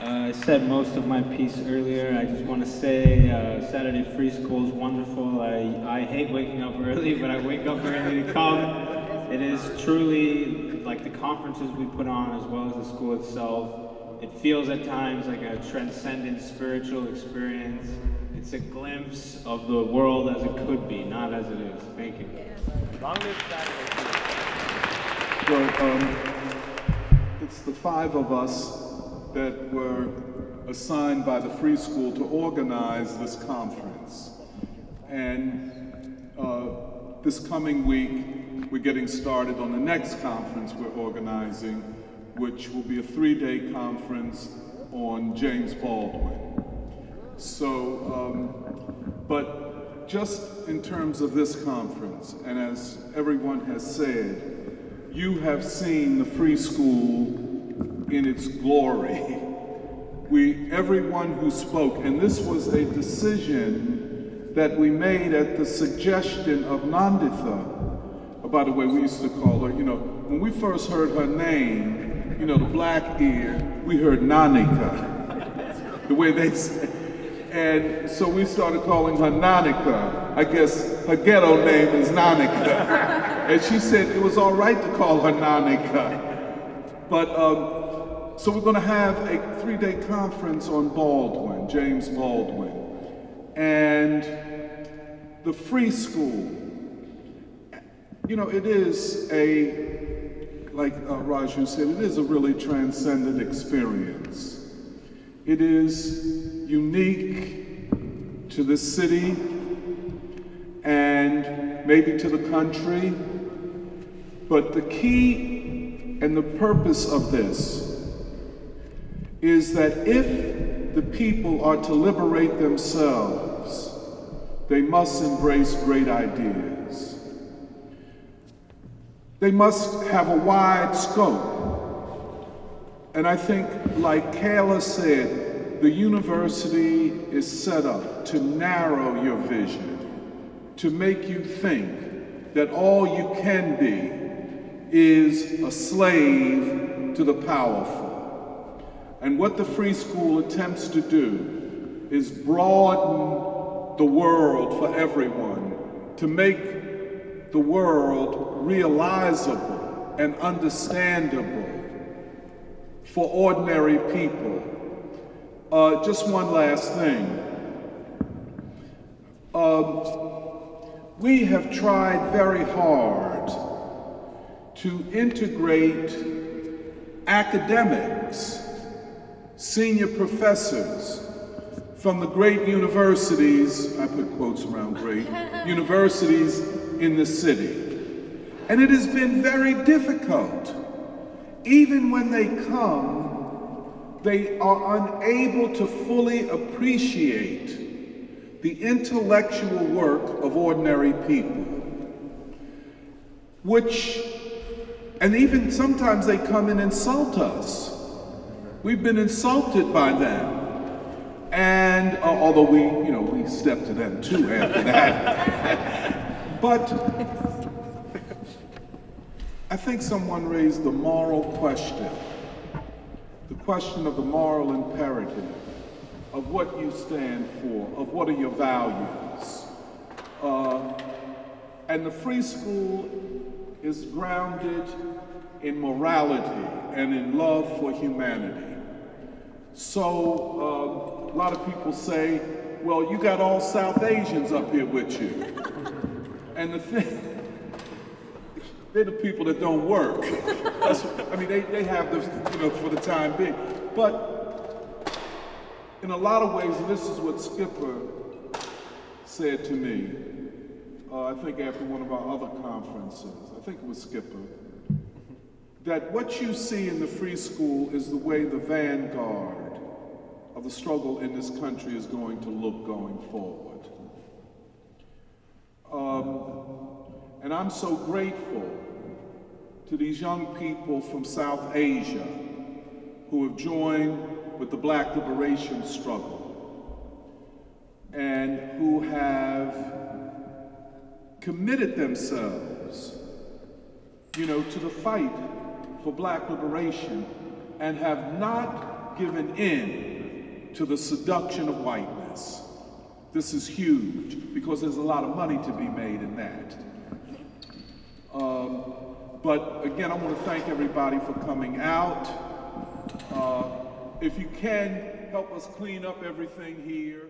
[SPEAKER 13] I said most of my piece earlier. I just want to say Saturday Free School is wonderful. I hate waking up early, but I wake up early to come. It is truly like the conferences we put on as well as the school itself. It feels at times like a transcendent spiritual experience. It's a glimpse of the world as it could be, not as it is. Thank you.
[SPEAKER 14] Long live Saturday.
[SPEAKER 8] Well, it's the five of us that were assigned by the Free School to organize this conference. And this coming week, we're getting started on the next conference we're organizing, which will be a 3-day conference on James Baldwin. So, but just in terms of this conference, and as everyone has said, you have seen the Free School in its glory. Everyone who spoke, and this was a decision that we made at the suggestion of Nanditha. By the way, we used to call her, when we first heard her name, the black ear, we heard Nanika, the way they say. And so we started calling her Nanika. I guess her ghetto name is Nanika. And she said it was all right to call her Nanika. But, so we're going to have a 3-day conference on Baldwin, James Baldwin. And the Free School, it is like Raju said, it is a really transcendent experience. It is unique to the city and maybe to the country, but the key and the purpose of this is that if the people are to liberate themselves, they must embrace great ideas. They must have a wide scope. And I think, like Kayla said, the university is set up to narrow your vision, to make you think that all you can be is a slave to the powerful. And what the Free School attempts to do is broaden the world for everyone, to make the world realizable and understandable for ordinary people. Just one last thing. We have tried very hard to integrate academics, senior professors from the great universities, I put quotes around great, universities in the city. And it has been very difficult. Even when they come, they are unable to fully appreciate the intellectual work of ordinary people, and even sometimes they come and insult us. We've been insulted by them. And although we stepped to them too after that. But I think someone raised the moral question, the question of the moral imperative, of what you stand for, of what are your values. And the Free School is grounded in morality and in love for humanity. So a lot of people say, well, you got all South Asians up here with you. And the thing, they're the people that don't work. I mean, they have this, for the time being. But in a lot of ways, and this is what Skipper said to me, I think after one of our other conferences, I think it was Skipper, that what you see in the free school is the way the vanguard of the struggle in this country is going to look going forward. And I'm so grateful to these young people from South Asia who have joined with the Black liberation struggle and who have committed themselves, to the fight for Black liberation and have not given in to the seduction of whiteness. This is huge because there's a lot of money to be made in that. But again, I want to thank everybody for coming out. If you can, help us clean up everything here.